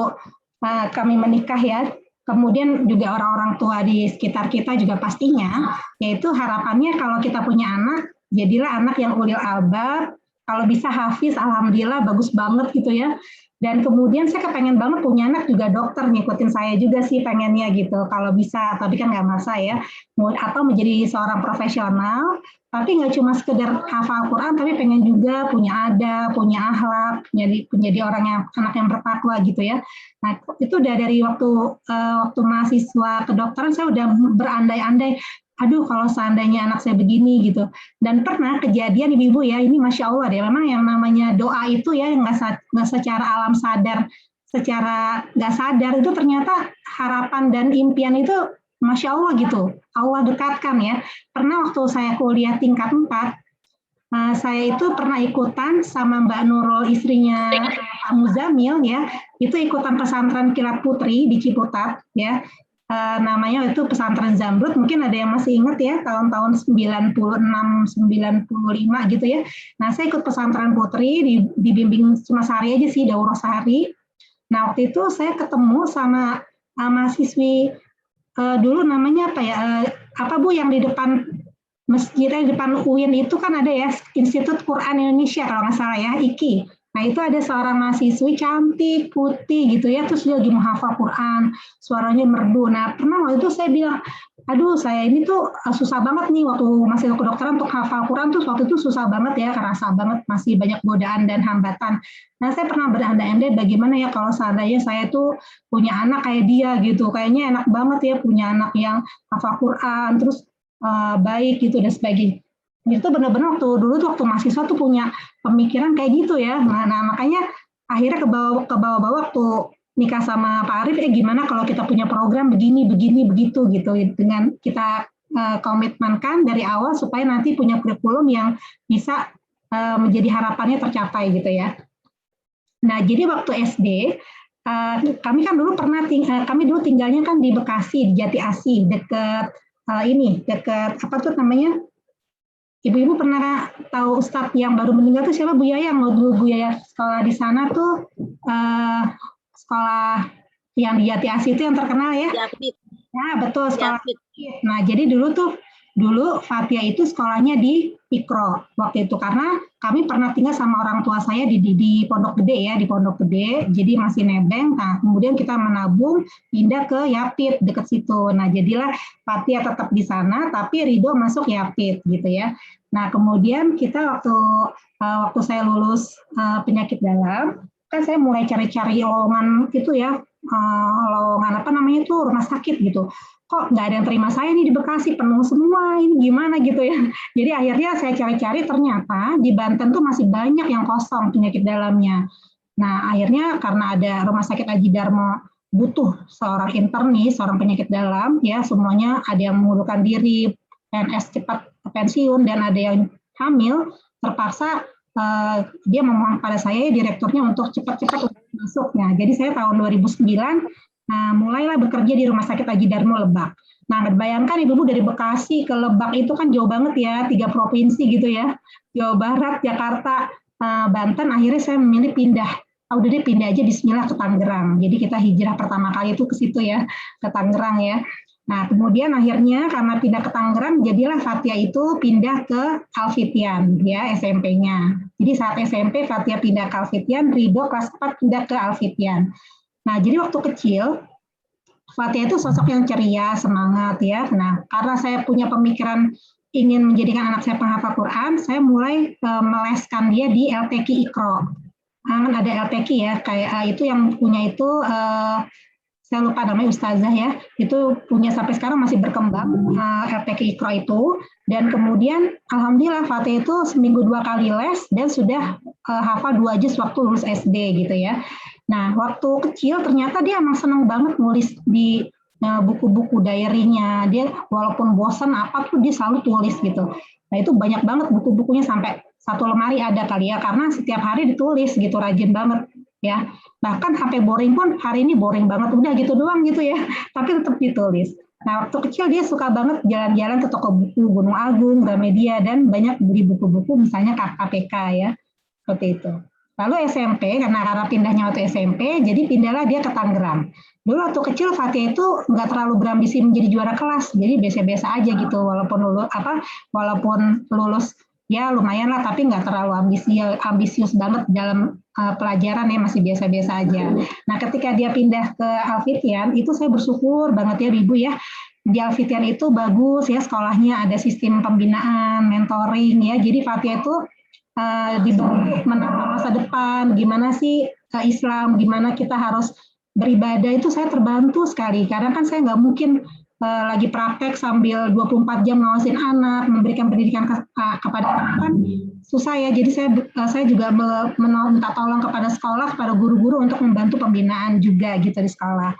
[SPEAKER 2] kami menikah ya, kemudian juga orang-orang tua di sekitar kita juga pastinya, yaitu harapannya kalau kita punya anak, jadilah anak yang ulil albab, kalau bisa hafiz, alhamdulillah bagus banget gitu ya. Dan kemudian saya kepengen banget punya anak juga dokter, ngikutin saya juga sih pengennya gitu, kalau bisa, tapi kan nggak masa ya. Atau menjadi seorang profesional, tapi nggak cuma sekedar hafal Quran, tapi pengen juga punya adab, punya akhlak, menjadi orang yang anak yang bertakwa gitu ya. Nah, itu udah dari waktu mahasiswa kedokteran saya udah berandai-andai, aduh kalau seandainya anak saya begini gitu. Dan pernah kejadian ibu-ibu ya, ini Masya Allah deh, memang yang namanya doa itu ya nggak secara alam sadar, secara nggak sadar itu ternyata harapan dan impian itu Masya Allah gitu, Allah dekatkan ya. Pernah waktu saya kuliah tingkat 4, saya itu pernah ikutan sama Mbak Nurul, istrinya Pak Muzamil ya, itu ikutan pesantren Kilat Putri di Ciputat ya. Namanya itu pesantren Zamrud, mungkin ada yang masih ingat ya, tahun-tahun 96-95 gitu ya. Nah, saya ikut pesantren Putri, dibimbing cuma sehari aja sih, daurah sehari. Nah, waktu itu saya ketemu sama mahasiswi, dulu namanya apa ya, Bu, yang di depan masjidnya, di depan UIN itu kan ada ya, Institut Quran Indonesia kalau nggak salah ya, IKI. Nah, itu ada seorang mahasiswi cantik, putih gitu ya, terus dia lagi menghafal Quran, suaranya merdu. Nah, pernah waktu itu saya bilang, aduh saya ini tuh susah banget nih waktu masih kedokteran untuk hafal Quran, tuh waktu itu susah banget ya, kerasa banget masih banyak godaan dan hambatan. Nah, saya pernah berandai-andai bagaimana ya kalau seandainya saya tuh punya anak kayak dia gitu, kayaknya enak banget ya punya anak yang hafal Quran, terus baik gitu dan sebagainya. Itu benar-benar waktu mahasiswa tuh punya pemikiran kayak gitu ya. Nah makanya akhirnya ke bawah waktu nikah sama Pak Arief, gimana kalau kita punya program begini begitu gitu, dengan kita komitmenkan dari awal supaya nanti punya kurikulum yang bisa menjadi harapannya tercapai gitu ya. Nah, jadi waktu SD kami kan dulu kami dulu tinggalnya kan di Bekasi, di Jati Asih, dekat dekat apa tuh namanya? Ibu-ibu pernah tahu Ustadz yang baru meninggal tuh siapa, Bu Yaya? Yang dulu Bu Yaya sekolah di sana tuh, sekolah yang di Jati Asih itu yang terkenal ya? Yapit. Ya betul, sekolah Yapit. Nah, jadi dulu Fatia itu sekolahnya di Ikro waktu itu, karena kami pernah tinggal sama orang tua saya di Pondok Gede ya, di Pondok Gede, jadi masih nebeng. Nah, kemudian kita menabung pindah ke Yapit dekat situ. Nah, jadilah Fatia tetap di sana, tapi Ridho masuk Yapit gitu ya. Nah, kemudian kita waktu saya lulus penyakit dalam, kan saya mulai cari-cari lowongan itu ya, lowongan apa namanya itu rumah sakit gitu. Kok nggak ada yang terima saya nih di Bekasi, penuh semua, ini gimana gitu ya. Jadi akhirnya saya cari-cari, ternyata di Banten tuh masih banyak yang kosong penyakit dalamnya. Nah akhirnya karena ada Rumah Sakit Aji Darmo butuh seorang internis, seorang penyakit dalam, ya semuanya ada yang mengundurkan diri, PNS cepat pensiun, dan ada yang hamil, terpaksa dia memohon pada saya, direkturnya, untuk cepat-cepat masuk. Nah, jadi saya tahun 2009 mulailah bekerja di Rumah Sakit Aji Darmo Lebak. Nah, bayangkan ibu-ibu dari Bekasi ke Lebak itu kan jauh banget ya, 3 provinsi gitu ya, Jawa Barat, Jakarta, Banten. Akhirnya saya memilih pindah. Udah deh pindah aja, Bismillah, ke Tangerang. Jadi kita hijrah pertama kali itu ke situ ya, ke Tangerang ya. Nah, kemudian akhirnya karena pindah ke Tangerang, jadilah Fatia itu pindah ke Alfitian ya, SMP-nya. Jadi saat SMP Fatia pindah ke Alfitian, Ridho kelas 4 pindah ke Alfitian. Nah, jadi waktu kecil, Fatia itu sosok yang ceria, semangat ya. Nah, karena saya punya pemikiran ingin menjadikan anak saya penghafal Quran, saya mulai meleskan dia di LTQ Ikro. Kan ada LTQ ya, kayak itu yang punya itu saya lupa namanya Ustazah ya, itu punya sampai sekarang masih berkembang LPK Iqra itu, dan kemudian alhamdulillah Fatih itu seminggu 2 kali les dan sudah hafal 2 juz waktu lulus SD gitu ya. Nah waktu kecil ternyata dia emang senang banget nulis di buku-buku diary-nya, dia walaupun bosan apa tuh dia selalu tulis gitu. Nah itu banyak banget buku-bukunya sampai 1 lemari ada kali ya, karena setiap hari ditulis gitu, rajin banget ya. Bahkan sampai boring pun hari ini boring banget, udah gitu doang gitu ya, tapi tetap ditulis. Nah waktu kecil dia suka banget jalan-jalan ke toko buku Gunung Agung, Gramedia, dan banyak beli buku-buku misalnya KPK ya, seperti itu. Lalu SMP, karena pindahnya waktu SMP, jadi pindahlah dia ke Tangerang. Dulu waktu kecil Fatia itu nggak terlalu berambisi menjadi juara kelas, jadi biasa-biasa aja gitu, walaupun lulus ya lumayan lah, tapi nggak terlalu ambisius banget dalam pelajaran ya, masih biasa-biasa aja. Nah ketika dia pindah ke Alfitian, itu saya bersyukur banget ya Ibu ya, di Alfitian itu bagus ya, sekolahnya ada sistem pembinaan, mentoring ya, jadi Fatia itu dibantu menata masa depan, gimana sih Islam, gimana kita harus beribadah, itu saya terbantu sekali, karena kan saya nggak mungkin lagi praktek sambil 24 jam ngawasin anak, memberikan pendidikan kepada anak kan susah ya. Jadi saya juga minta tolong kepada sekolah, kepada guru-guru untuk membantu pembinaan juga gitu di sekolah.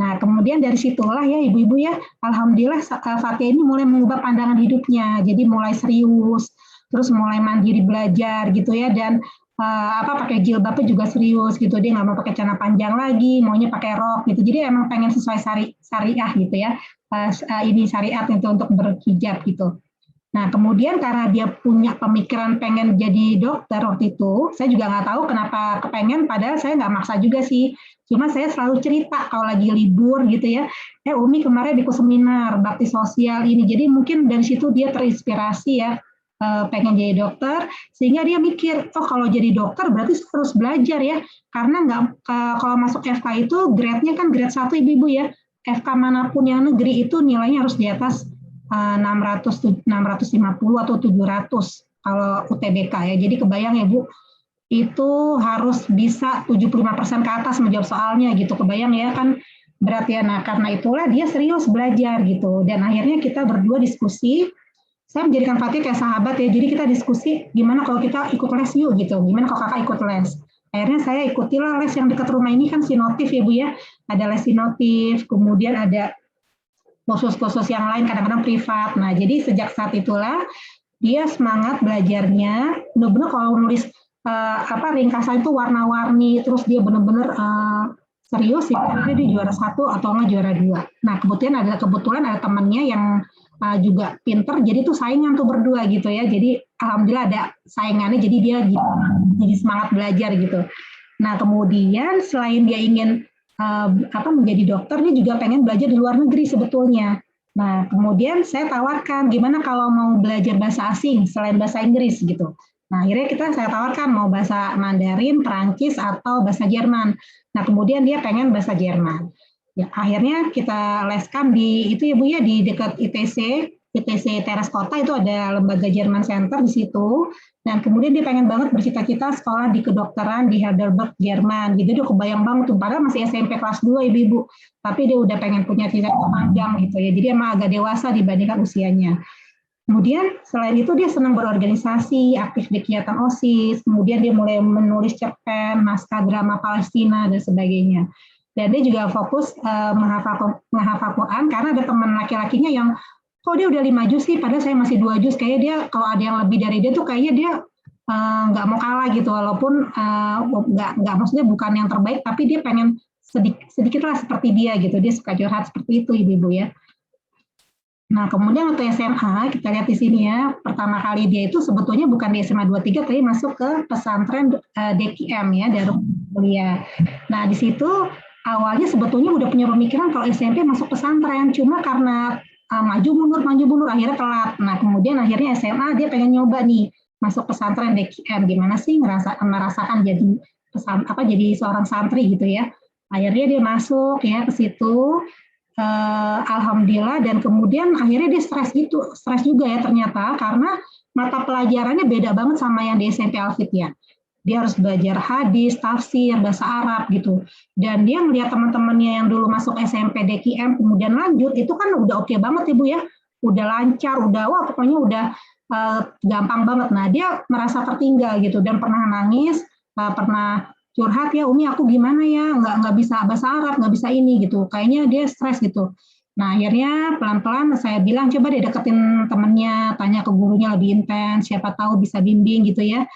[SPEAKER 2] Nah kemudian dari situlah ya ibu-ibu ya, alhamdulillah Fatia ini mulai mengubah pandangan hidupnya, jadi mulai serius, terus mulai mandiri belajar gitu ya, dan pakai jilbabnya juga serius gitu, dia nggak mau pakai celana panjang lagi, maunya pakai rok gitu, jadi emang pengen sesuai syariah gitu ya, ini syariat itu untuk berhijab gitu. Nah kemudian karena dia punya pemikiran pengen jadi dokter waktu itu, saya juga nggak tahu kenapa kepengen, padahal saya nggak maksa juga sih, cuma saya selalu cerita kalau lagi libur gitu ya, Umi kemarin ikut seminar bakti sosial ini, jadi mungkin dari situ dia terinspirasi ya, pengen jadi dokter, sehingga dia mikir, oh kalau jadi dokter berarti harus belajar ya, karena kalau masuk FK itu grade-nya kan grade 1 ibu-ibu ya, FK manapun yang negeri itu nilainya harus di atas 650 atau 700 kalau UTBK ya, jadi kebayang ya Bu, itu harus bisa 75% ke atas menjawab soalnya gitu, kebayang ya kan berat ya. Nah karena itulah dia serius belajar gitu, dan akhirnya kita berdua diskusi, saya menjadikan Fatih kayak sahabat ya, jadi kita diskusi gimana kalau kita ikut les yuk gitu, gimana kalau kakak ikut les. Akhirnya saya ikutilah les yang dekat rumah ini kan Sinotif ya Bu ya, ada les Sinotif, kemudian ada kursus-kursus yang lain kadang-kadang privat. Nah jadi sejak saat itulah dia semangat belajarnya, benar-benar kalau nulis ringkasan itu warna-warni, terus dia benar-benar serius sih, dia juara 1 atau enggak juara 2. Nah kebetulan ada temannya yang juga pinter, jadi tuh saingan tuh berdua gitu ya, jadi alhamdulillah ada saingannya, jadi dia jadi semangat belajar gitu. Nah kemudian selain dia ingin menjadi dokter, dia juga pengen belajar di luar negeri sebetulnya. Nah kemudian saya tawarkan gimana kalau mau belajar bahasa asing selain bahasa Inggris gitu. Nah akhirnya saya tawarkan mau bahasa Mandarin, Perancis atau bahasa Jerman. Nah kemudian dia pengen bahasa Jerman. Ya, akhirnya kita leskan di itu ya Bu ya, di dekat ITC Teras Kota itu ada lembaga Jerman Center di situ, dan kemudian dia pengen banget bercita-cita sekolah di kedokteran di Heidelberg Jerman gitu. Dia kebayang banget tuh, padahal masih SMP kelas 2 ibu-ibu, tapi dia udah pengen punya cita panjang gitu ya, jadi emang agak dewasa dibandingkan usianya. Kemudian selain itu dia senang berorganisasi, aktif di kegiatan OSIS, kemudian dia mulai menulis cerpen, naskah drama Palestina dan sebagainya. Dan dia juga fokus menghafal Quran, karena ada teman laki-lakinya yang kok dia udah 5 juz sih, padahal saya masih 2 juz. Kayaknya dia kalau ada yang lebih dari dia tuh kayaknya dia nggak mau kalah gitu, walaupun nggak maksudnya bukan yang terbaik, tapi dia pengen sedikit lah seperti dia gitu, dia suka curhat seperti itu ibu-ibu ya. Nah kemudian waktu SMA kita lihat di sini ya, pertama kali dia itu sebetulnya bukan di SMA 23, tapi masuk ke pesantren DKM ya, Darul Mulia. Nah di situ awalnya sebetulnya udah punya pemikiran kalau SMP masuk pesantren, cuma karena maju mundur akhirnya telat. Nah kemudian akhirnya SMA dia pengen nyoba nih masuk pesantren DKM, gimana sih merasakan jadi jadi seorang santri gitu ya. Akhirnya dia masuk ya ke situ, alhamdulillah, dan kemudian akhirnya dia stres juga ya ternyata, karena mata pelajarannya beda banget sama yang di SMP Alfitian. dia harus belajar hadis, tafsir, bahasa Arab gitu. Dan dia melihat teman-temannya yang dulu masuk SMP DKM kemudian lanjut, itu kan udah oke banget Ibu ya, udah lancar, udah wah pokoknya udah gampang banget. Nah dia merasa tertinggal gitu dan pernah nangis, pernah curhat ya Umi aku gimana ya nggak bisa bahasa Arab, nggak bisa ini gitu, kayaknya dia stres gitu. Nah akhirnya pelan-pelan saya bilang coba deh deketin temennya, tanya ke gurunya lebih intens, siapa tahu bisa bimbing gitu ya.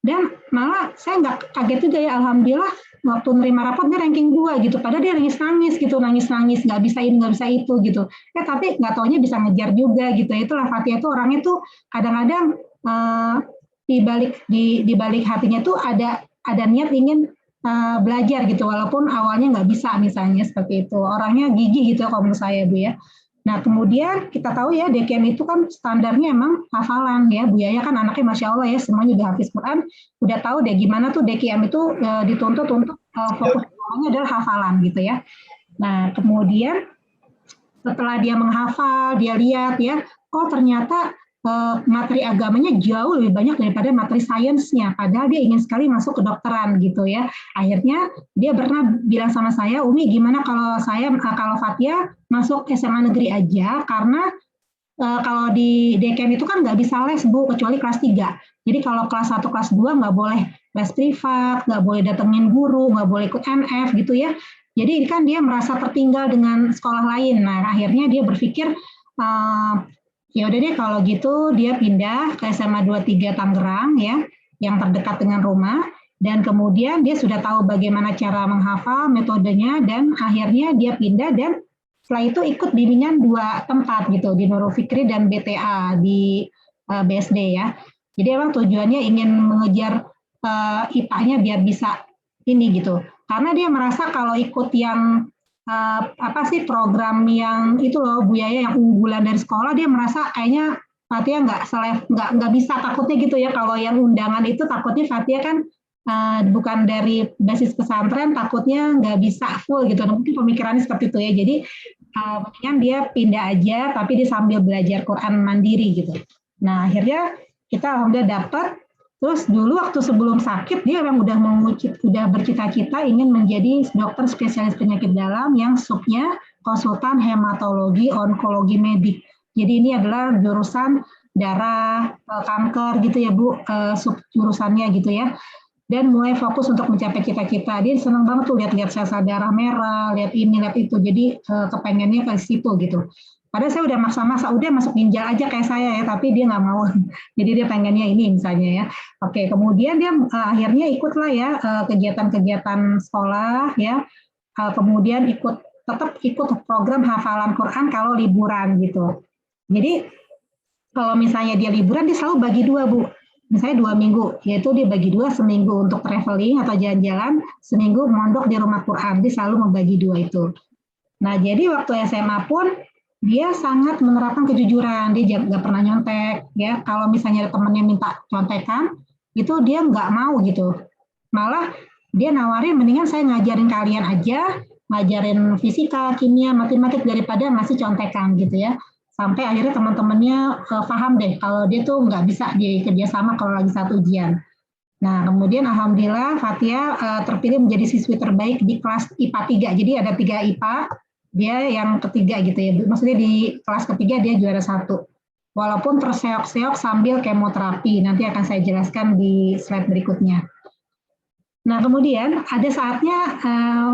[SPEAKER 2] Dan malah saya nggak kaget juga ya, alhamdulillah waktu nerima rapot dia ranking 2 gitu, padahal dia nangis-nangis gitu, nangis-nangis nggak bisa ini nggak bisa itu gitu. Tapi nggak taunya bisa ngejar juga gitu. Itulah Fathia itu orangnya tuh kadang-kadang di balik hatinya tuh ada niat ingin belajar gitu, walaupun awalnya nggak bisa misalnya seperti itu. Orangnya gigih gitu kalau menurut saya Bu ya. Nah kemudian kita tahu ya DKM itu kan standarnya emang hafalan ya, Bu Yaya kan anaknya Masya Allah ya, semuanya udah hafiz Quran, udah tahu deh gimana tuh DKM itu dituntut untuk fokus utamanya adalah hafalan gitu ya. Nah kemudian setelah dia menghafal, dia lihat ya, oh ternyata materi agamanya jauh lebih banyak daripada materi sainsnya, padahal dia ingin sekali masuk kedokteran gitu ya. Akhirnya dia pernah bilang sama saya, Umi gimana kalau Fathia masuk SMA negeri aja, karena kalau di DKM itu kan nggak bisa les Bu, kecuali kelas 3. Jadi kalau kelas 1, kelas 2 nggak boleh les privat, nggak boleh datengin guru, nggak boleh ikut NF gitu ya. Jadi kan dia merasa tertinggal dengan sekolah lain. Nah akhirnya dia berpikir, ya udah deh kalau gitu dia pindah ke SMA 23 Tangerang ya, yang terdekat dengan rumah, dan kemudian dia sudah tahu bagaimana cara menghafal, metodenya, dan akhirnya dia pindah dan setelah itu ikut bimbingan 2 tempat gitu, di Nurul Fikri dan BTA di BSD ya. Jadi emang tujuannya ingin mengejar IPA-nya biar bisa ini gitu. Karena dia merasa kalau ikut yang program yang itu loh Bu Yaya yang unggulan dari sekolah, dia merasa kayaknya Fathia nggak bisa, takutnya gitu ya, kalau yang undangan itu takutnya Fathia kan bukan dari basis pesantren, takutnya nggak bisa full gitu, mungkin pemikirannya seperti itu ya. Jadi mendingan dia pindah aja tapi dia sambil belajar Quran mandiri gitu. Nah akhirnya kita alhamdulillah dapat. Terus dulu waktu sebelum sakit dia memang udah bercita-cita ingin menjadi dokter spesialis penyakit dalam yang subnya konsultan hematologi onkologi medik. Jadi ini adalah jurusan darah, kanker gitu ya Bu, sub jurusannya gitu ya. Dan mulai fokus untuk mencapai cita-cita. Dia senang banget tuh lihat-lihat sel-sel darah merah, lihat ini, lihat itu. Jadi kepengennya ke situ gitu. Padahal saya udah maksa-maksa, udah masuk ginjal aja kayak saya ya, tapi dia nggak mau. Jadi dia pengennya ini misalnya ya. Oke, kemudian dia akhirnya ikutlah ya kegiatan-kegiatan sekolah ya. Kemudian tetap ikut program hafalan Quran kalau liburan gitu. Jadi kalau misalnya dia liburan, dia selalu bagi 2 Bu. Misalnya 2 minggu, yaitu dia bagi 2, seminggu untuk traveling atau jalan-jalan, seminggu mondok di rumah Quran. Dia selalu membagi 2 itu. Nah jadi waktu SMA pun dia sangat menerapkan kejujuran, dia nggak pernah nyontek ya. Kalau misalnya temennya minta contekan, itu dia nggak mau gitu. Malah dia nawarin mendingan saya ngajarin kalian aja, ngajarin fisika, kimia, matematik daripada masih contekan gitu ya. Sampai akhirnya teman-temannya paham deh kalau dia tuh nggak bisa dikerja sama kalau lagi satu ujian. Nah kemudian alhamdulillah Fathia terpilih menjadi siswi terbaik di kelas IPA 3. Jadi ada 3 IPA. Dia yang ketiga gitu ya, maksudnya di kelas ketiga dia juara 1. Walaupun terseok-seok sambil kemoterapi, nanti akan saya jelaskan di slide berikutnya. Nah kemudian ada saatnya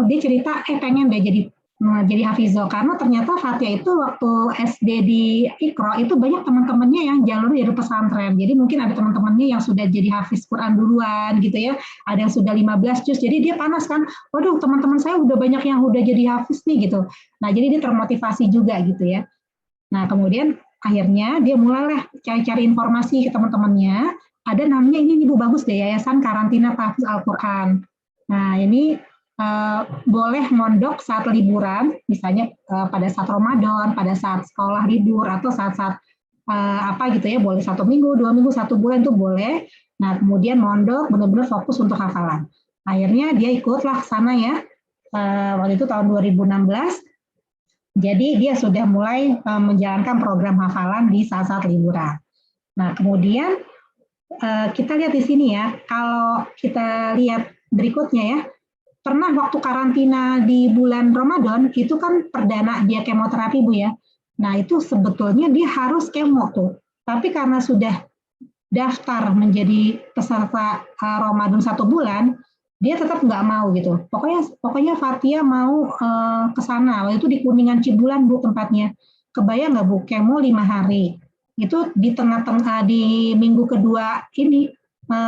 [SPEAKER 2] dia cerita pengen deh jadi hafizoh, karena ternyata Fathia itu waktu SD di Iqra itu banyak teman-temannya yang jalur dari pesantren. Jadi mungkin ada teman-temannya yang sudah jadi hafiz Quran duluan gitu ya, ada yang sudah 15 juz. Jadi dia panas kan, waduh teman-teman saya udah banyak yang udah jadi hafiz nih gitu. Nah jadi dia termotivasi juga gitu ya. Nah kemudian akhirnya dia mulailah cari-cari informasi ke teman-temannya. Ada namanya ini Bu, bagus deh, Yayasan Karantina Tahfiz Al-Quran. Nah ini boleh mondok saat liburan, misalnya pada saat Ramadan, pada saat sekolah libur, atau saat-saat apa gitu ya, boleh 1 minggu, 2 minggu, 1 bulan itu boleh. Nah kemudian mondok benar-benar fokus untuk hafalan. Akhirnya dia ikutlah ke sana ya, waktu itu tahun 2016. Jadi dia sudah mulai menjalankan program hafalan di saat-saat liburan. Nah kemudian kita lihat di sini ya, kalau kita lihat berikutnya ya, pernah waktu karantina di bulan Ramadan, itu kan perdana dia kemoterapi Bu ya. Nah itu sebetulnya dia harus kemo tuh, tapi karena sudah daftar menjadi peserta Ramadan 1 bulan, dia tetap nggak mau gitu. Pokoknya Fathia mau ke sana. Waktu itu di Kuningan Cibulan Bu tempatnya. Kebayang nggak Bu, kemo 5 hari. Itu di tengah-tengah di minggu kedua ini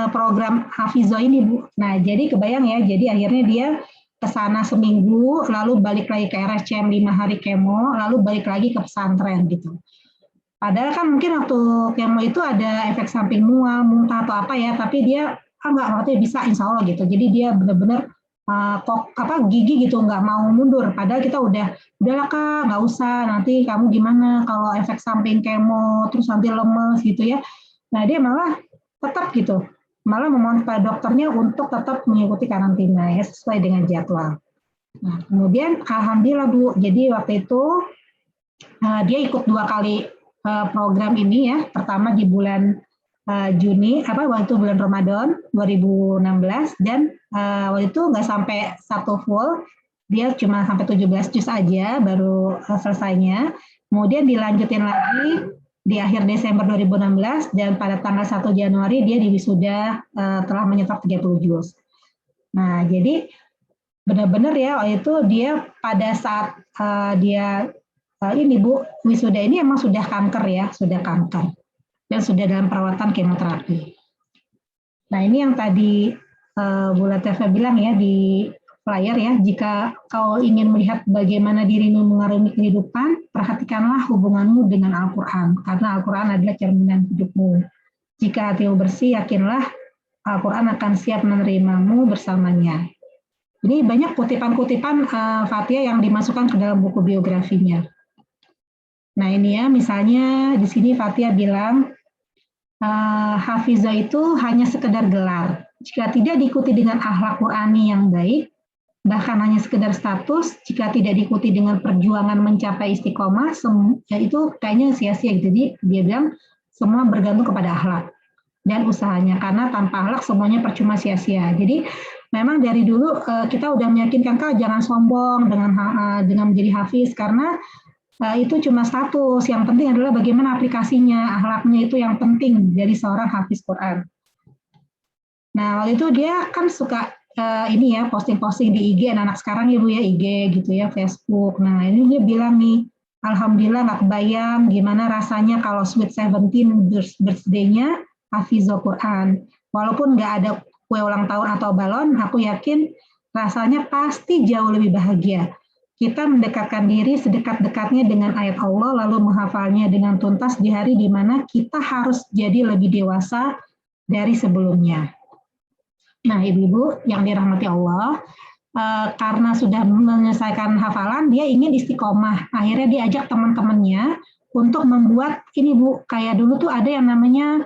[SPEAKER 2] program Hafizo ini Bu. Nah jadi kebayang ya, jadi akhirnya dia ke sana seminggu, lalu balik lagi ke RSCM 5 hari kemo, lalu balik lagi ke pesantren gitu. Padahal kan mungkin waktu kemo itu ada efek samping mual, muntah atau apa ya, tapi dia nggak bisa insya Allah gitu. Jadi dia benar-benar gigi gitu, nggak mau mundur. Padahal kita udahlah Kak, nggak usah, nanti kamu gimana kalau efek samping kemo, terus nanti lemes gitu ya. Nah dia malah tetap gitu, malah memohon pada dokternya untuk tetap mengikuti karantina ya sesuai dengan jadwal. Nah kemudian alhamdulillah Bu, jadi waktu itu dia ikut 2 kali program ini ya, pertama di bulan Juni, waktu bulan Ramadan 2016, dan waktu itu nggak sampai 1 full, dia cuma sampai 17 juz aja baru selesainya. Kemudian dilanjutin lagi di akhir Desember 2016, dan pada tanggal 1 Januari dia diwisuda telah menyetor 30 juz. Nah, jadi benar-benar ya waktu itu dia pada saat dia ini Bu, wisuda ini emang sudah kanker ya, sudah kanker. Dan sudah dalam perawatan kemoterapi. Nah ini yang tadi Bu Latifah bilang ya di flyer ya, jika kau ingin melihat bagaimana dirimu mengarungi kehidupan, perhatikanlah hubunganmu dengan Al-Quran, karena Al-Quran adalah cerminan hidupmu. Jika hatimu bersih, yakinlah Al-Quran akan siap menerimamu bersamanya. Ini banyak kutipan-kutipan Fathia yang dimasukkan ke dalam buku biografinya. Nah ini ya, misalnya di sini Fathia bilang, Hafizah itu hanya sekedar gelar. Jika tidak diikuti dengan akhlak Qur'ani yang baik, bahkan hanya sekedar status, jika tidak diikuti dengan perjuangan mencapai istiqomah, ya itu kayaknya sia-sia gitu. Jadi dia bilang semua bergantung kepada akhlak dan usahanya, karena tanpa akhlak semuanya percuma sia-sia. Jadi memang dari dulu kita udah meyakinkan Kak jangan sombong dengan menjadi hafiz, karena itu cuma status, yang penting adalah bagaimana aplikasinya, akhlaknya itu yang penting dari seorang hafiz Quran. Nah waktu itu dia kan suka ini ya posting-posting di IG, anak sekarang ya Bu ya, IG gitu ya, Facebook. Nah ini dia bilang nih, alhamdulillah nggak kebayang gimana rasanya kalau Sweet 17 birthday-nya Hafizul Quran. Walaupun nggak ada kue ulang tahun atau balon, aku yakin rasanya pasti jauh lebih bahagia. Kita mendekatkan diri sedekat-dekatnya dengan ayat Allah, lalu menghafalnya dengan tuntas di hari di mana kita harus jadi lebih dewasa dari sebelumnya. Nah, ibu-ibu yang dirahmati Allah, karena sudah menyelesaikan hafalan, dia ingin istiqomah. Akhirnya diajak teman-temannya untuk membuat ini Bu, kayak dulu tuh ada yang namanya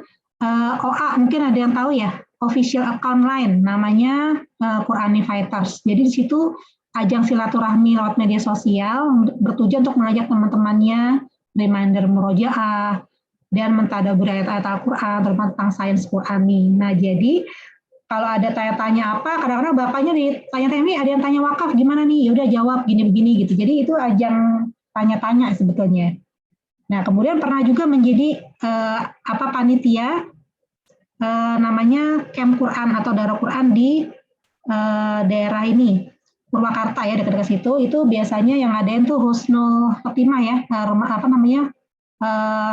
[SPEAKER 2] OA, mungkin ada yang tahu ya, official account line, namanya Qurani Fighters. Jadi di situ ajang silaturahmi lewat media sosial bertujuan untuk mengajak teman-temannya reminder murojaah dan mentadabur ayat-ayat Al-Quran terutama tentang sains Qurani. Nah jadi kalau ada tanya-tanya apa, kadang-kadang bapaknya ditanya-tanya nih, ada yang tanya wakaf gimana nih, ya udah jawab gini-begini gitu. Jadi itu ajang tanya-tanya sebetulnya. Nah kemudian pernah juga menjadi panitia namanya Camp Quran atau Darul Quran di daerah ini. Purwakarta ya, dekat-dekat situ, itu biasanya yang ngadain tuh Husnul Khotimah ya,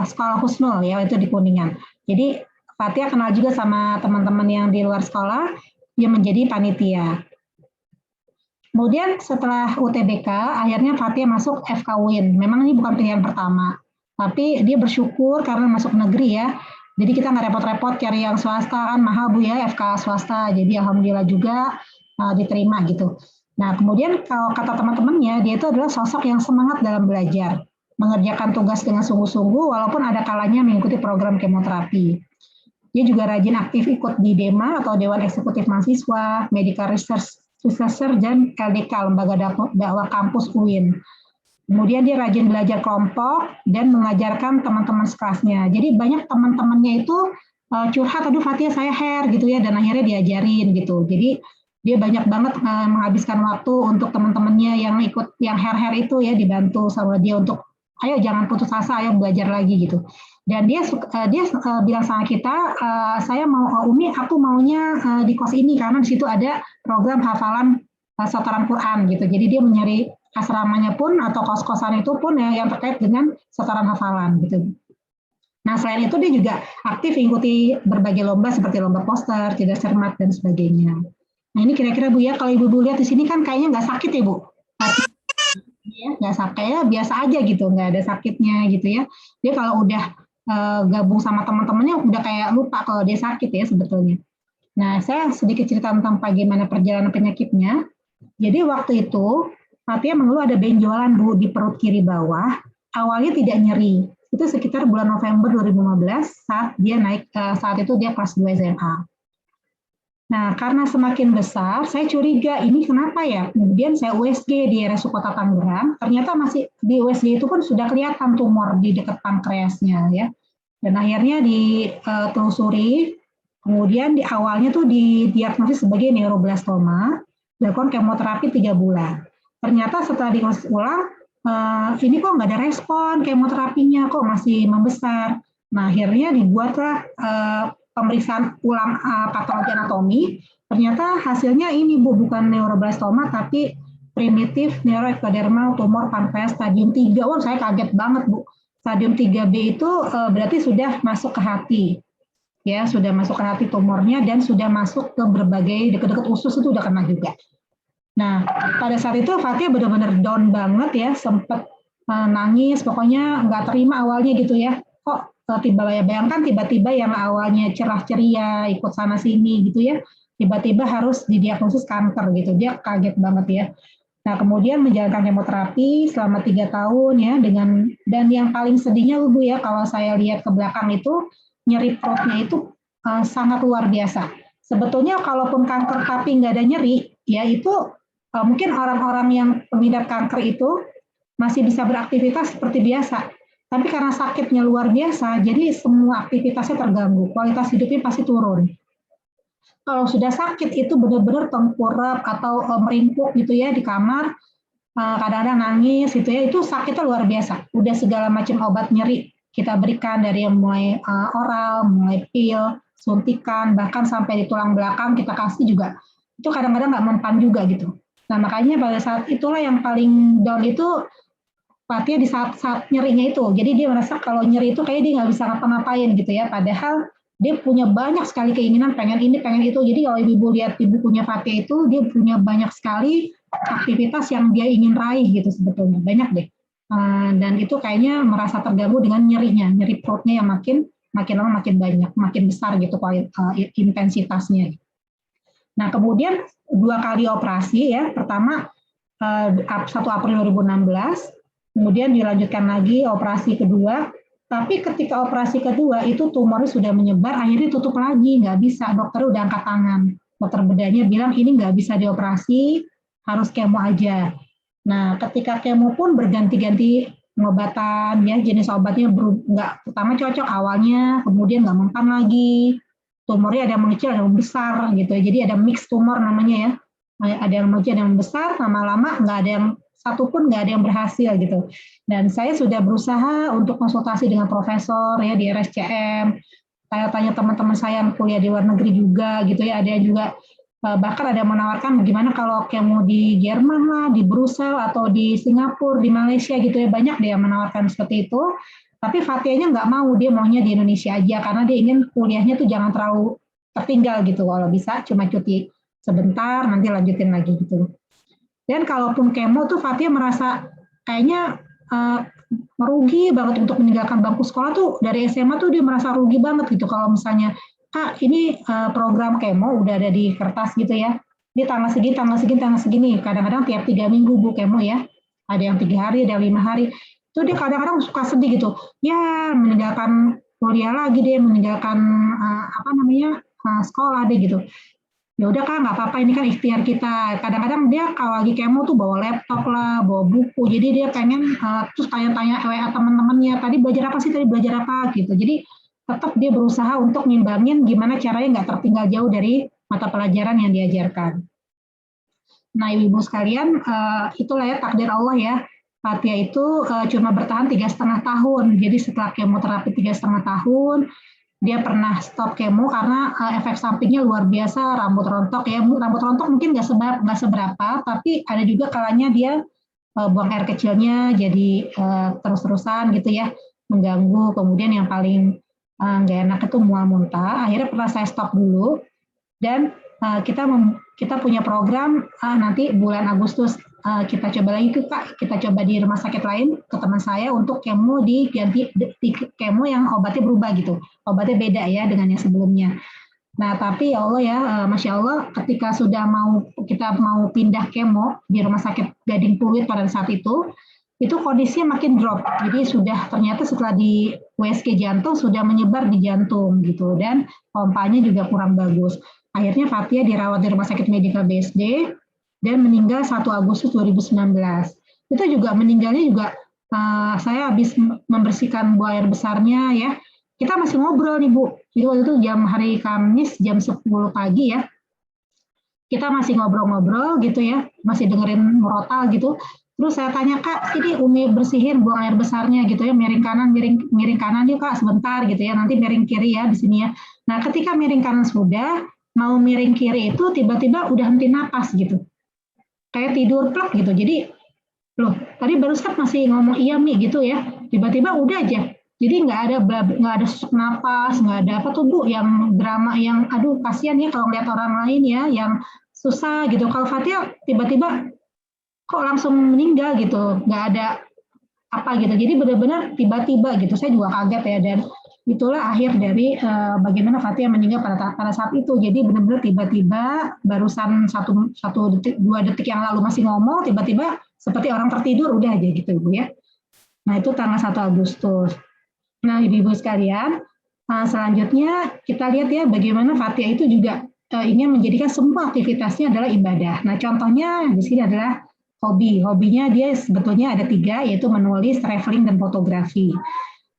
[SPEAKER 2] sekolah Husnul ya, itu di Kuningan. Jadi Fathia kenal juga sama teman-teman yang di luar sekolah, dia menjadi panitia. Kemudian setelah UTBK, akhirnya Fathia masuk FKUIN. Memang ini bukan pilihan pertama, tapi dia bersyukur karena masuk negeri ya. Jadi kita nggak repot-repot cari yang swasta, kan mahal Bu ya, FK swasta. Jadi alhamdulillah juga diterima gitu. Nah, kemudian kalau kata teman-temannya, dia itu adalah sosok yang semangat dalam belajar, mengerjakan tugas dengan sungguh-sungguh, walaupun ada kalanya mengikuti program kemoterapi. Dia juga rajin aktif ikut di DEMA atau Dewan Eksekutif Mahasiswa, Medical Researcher, dan LDK, Lembaga Dakwah Kampus UIN. Kemudian dia rajin belajar kelompok dan mengajarkan teman-teman sekelasnya. Jadi banyak teman-temannya itu curhat, aduh Fatia saya hair gitu ya, dan akhirnya diajarin gitu. Jadi dia banyak banget menghabiskan waktu untuk teman-temannya yang ikut yang hair itu ya, dibantu sama dia untuk ayo jangan putus asa, ayo belajar lagi gitu. Dan dia bilang sama kita, saya mau Umi, aku maunya di kos ini karena di situ ada program hafalan setoran Quran gitu. Jadi dia mencari asramanya pun atau kos-kosan itu pun ya, yang terkait dengan setoran hafalan gitu. Nah, selain itu dia juga aktif mengikuti berbagai lomba seperti lomba poster, cerdas cermat, dan sebagainya. Nah, ini kira-kira Bu ya, kalau Ibu lihat di sini kan kayaknya nggak sakit ya Bu? Ya, nggak sakit ya, biasa aja gitu, nggak ada sakitnya gitu ya. Dia kalau udah gabung sama teman-temannya udah kayak lupa kalau dia sakit ya sebetulnya. Nah, saya sedikit cerita tentang bagaimana perjalanan penyakitnya. Jadi waktu itu Fatia mengeluh ada benjolan Bu di perut kiri bawah. Awalnya tidak nyeri. Itu sekitar bulan November 2015 saat dia naik saat itu dia kelas 2 SMA. Nah, karena semakin besar, saya curiga ini kenapa ya. Kemudian saya USG di RSUD Kota Tangerang, ternyata masih di USG itu pun sudah kelihatan tumor di dekat pankreasnya ya. Dan akhirnya ditelusuri, kemudian di awalnya tuh didiagnosis sebagai neuroblastoma, dilakukan kemoterapi 3 bulan. Ternyata setelah diagnosis ulang, ini kok nggak ada respon kemoterapinya, kok masih membesar. Nah, akhirnya dibuatlah pemeriksaan ulang patologi anatomi, ternyata hasilnya ini Bu, bukan neuroblastoma, tapi primitif neuroectodermal tumor pankreas stadium 3. Wah, saya kaget banget Bu. Stadium 3B itu berarti sudah masuk ke hati. Ya, sudah masuk ke hati tumornya dan sudah masuk ke berbagai dekat-dekat usus itu udah kena juga. Nah, pada saat itu Fatia benar-benar down banget ya, sempat nangis, pokoknya nggak terima awalnya gitu ya. Kok bayangkan tiba-tiba yang awalnya cerah ceria, ikut sana sini gitu ya, tiba-tiba harus didiagnosis kanker gitu. Dia kaget banget ya. Nah, kemudian menjalankan kemoterapi selama 3 tahun ya, dan yang paling sedihnya Bu ya, kalau saya lihat ke belakang itu nyeri perutnya itu sangat luar biasa. Sebetulnya kalaupun kanker tapi nggak ada nyeri, ya itu mungkin orang-orang yang pengidap kanker itu masih bisa beraktivitas seperti biasa. Tapi karena sakitnya luar biasa, jadi semua aktivitasnya terganggu, kualitas hidupnya pasti turun. Kalau sudah sakit itu benar-benar tengkurap atau meringkuk gitu ya di kamar, kadang-kadang nangis gitu ya, itu sakitnya luar biasa. Udah segala macam obat nyeri kita berikan dari yang mulai oral, mulai pil, suntikan, bahkan sampai di tulang belakang kita kasih juga. Itu kadang-kadang nggak mempan juga gitu. Nah makanya pada saat itulah yang paling down itu Fatia di saat nyerinya itu. Jadi dia merasa kalau nyeri itu kayak dia nggak bisa ngapa-ngapain gitu ya. Padahal dia punya banyak sekali keinginan, pengen ini, pengen itu. Jadi kalau ibu lihat di bukunya Fatia itu, dia punya banyak sekali aktivitas yang dia ingin raih gitu sebetulnya. Banyak deh. Dan itu kayaknya merasa terganggu dengan nyerinya. Nyeri perutnya yang makin lama makin banyak, makin besar gitu intensitasnya. Nah kemudian 2 kali operasi ya. Pertama 1 April 2016, kemudian dilanjutkan lagi operasi kedua, tapi ketika operasi kedua itu tumornya sudah menyebar, akhirnya tutup lagi, nggak bisa, dokter udah angkat tangan. Dokter bedanya bilang ini nggak bisa dioperasi, harus kemo aja. Nah, ketika kemo pun berganti-ganti pengobatan, ya jenis obatnya nggak pertama cocok awalnya, kemudian nggak mempan lagi, tumornya ada yang mengecil, ada yang besar gitu, jadi ada mix tumor namanya ya, ada yang mengecil, ada yang besar, lama-lama nggak ada yang satu pun nggak ada yang berhasil gitu. Dan saya sudah berusaha untuk konsultasi dengan profesor ya di RSCM, tanya-tanya teman-teman saya yang kuliah di luar negeri juga gitu ya, ada yang juga bahkan ada yang menawarkan gimana kalau kemo di Jerman lah, di Brussels atau di Singapura, di Malaysia gitu ya, banyak deh yang menawarkan seperti itu. Tapi Fatianya nggak mau, dia maunya di Indonesia aja karena dia ingin kuliahnya tuh jangan terlalu tertinggal gitu, kalau bisa cuma cuti sebentar, nanti lanjutin lagi gitu. Dan kalaupun kemo tuh Fatia merasa kayaknya merugi banget untuk meninggalkan bangku sekolah tuh, dari SMA tuh dia merasa rugi banget gitu kalau misalnya Kak ini program kemo udah ada di kertas gitu ya, ini tanggal segini, kadang-kadang tiap 3 minggu Bu kemo ya, ada yang 3 hari, ada yang 5 hari, itu dia kadang-kadang suka sedih gitu, ya meninggalkan kuliah lagi deh, meninggalkan sekolah deh gitu. Ya udah Kak, nggak apa-apa, ini kan ikhtiar kita. Kadang-kadang dia kalau lagi kemo tuh bawa laptop lah, bawa buku, jadi dia pengen terus tanya-tanya WA teman-temannya, tadi belajar apa gitu. Jadi tetap dia berusaha untuk ngimbangin gimana caranya nggak tertinggal jauh dari mata pelajaran yang diajarkan. Nah, ibu-ibu sekalian, itulah ya takdir Allah ya. Fatia itu cuma bertahan 3,5 tahun. Jadi setelah kemoterapi 3,5 tahun, dia pernah stop kemo karena efek sampingnya luar biasa, rambut rontok ya. Rambut rontok mungkin nggak seberapa, tapi ada juga kalanya dia buang air kecilnya jadi terus-terusan gitu ya, mengganggu. Kemudian yang paling nggak enak itu mual muntah. Akhirnya pernah saya stop dulu dan kita punya program nanti bulan Agustus kita coba lagi Kak, kita coba di rumah sakit lain ke teman saya untuk kemo diganti kemo yang obatnya berubah gitu, obatnya beda ya dengan yang sebelumnya. Nah tapi ya Allah ya, Masya Allah ketika sudah kita mau pindah kemo di rumah sakit Gading Pluit pada saat itu kondisinya makin drop. Jadi sudah ternyata setelah di USG jantung sudah menyebar di jantung gitu dan pompanya juga kurang bagus. Akhirnya Fatia dirawat di Rumah Sakit Medika BSD dan meninggal 1 Agustus 2019. Itu juga meninggalnya juga saya habis membersihkan buang air besarnya ya. Kita masih ngobrol nih Bu. Jadi waktu itu hari Kamis jam 10 pagi ya. Kita masih ngobrol-ngobrol gitu ya, masih dengerin murotal gitu. Terus saya tanya, Kak, ini Umi bersihin buang air besarnya gitu ya, miring kanan yuk Kak sebentar gitu ya, nanti miring kiri ya di sini ya. Nah ketika miring kanan sudah, mau miring kiri itu tiba-tiba udah henti napas gitu. Kayak tidur plek gitu, jadi loh tadi barusan masih ngomong iya Mi gitu ya, tiba-tiba udah aja. Jadi nggak ada sesak napas, nggak ada apa tuh Bu, yang drama yang aduh kasihan ya kalau ngeliat orang lain ya, yang susah gitu. Kalau Fatia tiba-tiba kok langsung meninggal gitu, nggak ada apa gitu. Jadi benar-benar tiba-tiba gitu. Saya juga kaget ya dan itulah akhir dari bagaimana Fatia meninggal pada saat itu. Jadi benar-benar tiba-tiba barusan 1 detik 2 detik yang lalu masih ngomong, tiba-tiba seperti orang tertidur udah aja gitu Ibu ya. Nah itu tanggal 1 Agustus. Nah Ibu-ibu sekalian, selanjutnya kita lihat ya bagaimana Fatia itu juga ingin menjadikan semua aktivitasnya adalah ibadah. Nah contohnya di sini adalah hobinya dia sebetulnya ada 3 yaitu menulis, traveling, dan fotografi.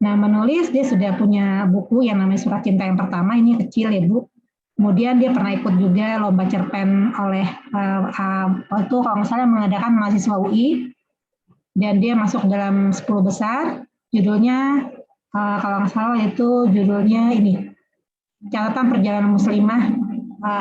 [SPEAKER 2] Nah menulis dia sudah punya buku yang namanya Surat Cinta yang Pertama, ini kecil ya Bu. Kemudian dia pernah ikut juga lomba cerpen oleh itu kalau nggak salah mengadakan mahasiswa UI dan dia masuk dalam 10 besar. Judulnya kalau nggak salah itu judulnya ini Catatan Perjalanan Muslimah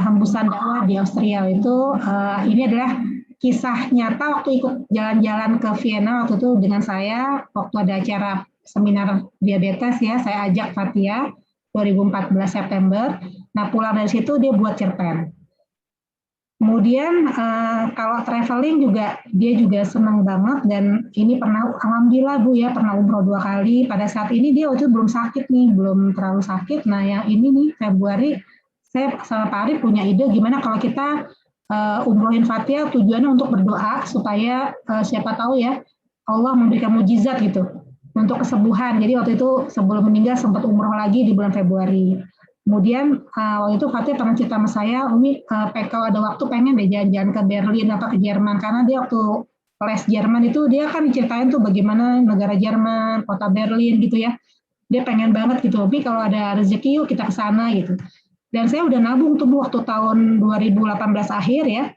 [SPEAKER 2] Hembusan Dakwah di Austria. Itu ini adalah kisah nyata waktu ikut jalan-jalan ke Vienna waktu itu dengan saya waktu ada acara seminar diabetes ya, saya ajak Fatia 2014 September. Nah pulang dari situ dia buat cerpen. Kemudian kalau traveling juga dia juga senang banget dan ini pernah alhamdulillah Bu ya pernah umroh 2 kali. Pada saat ini dia waktu itu belum sakit nih, belum terlalu sakit. Nah yang ini nih Februari saya sama Pak Arif punya ide gimana kalau kita umrohin Fatia tujuannya untuk berdoa supaya siapa tahu ya Allah memberikan mujizat gitu untuk kesembuhan. Jadi waktu itu sebelum meninggal sempat umroh lagi di bulan Februari. Kemudian waktu itu Fatia pernah cerita sama saya, Umi kalau ada waktu pengen deh jalan-jalan ke Berlin apa ke Jerman karena dia waktu les Jerman itu dia kan diceritain tuh bagaimana negara Jerman, kota Berlin gitu ya. Dia pengen banget gitu, Umi kalau ada rezeki yuk kita ke sana gitu. Dan saya udah nabung tuh waktu tahun 2018 akhir ya.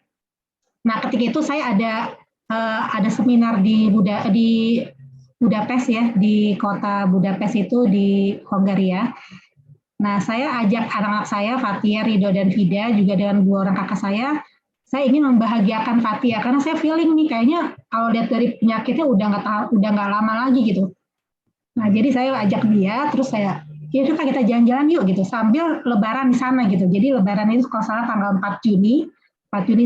[SPEAKER 2] Nah ketika itu saya ada seminar di Budapest ya, di kota Budapest itu di Hongaria. Nah saya ajak anak-anak saya, Fatia, Ridho, dan Vida, juga dengan 2 orang kakak saya ingin membahagiakan Fatia, karena saya feeling nih kayaknya kalau lihat dari penyakitnya udah nggak lama lagi gitu. Nah jadi saya ajak dia, terus saya ya udah kita jalan-jalan yuk gitu sambil lebaran di sana gitu. Jadi lebaran itu kalau salah tanggal 4 Juni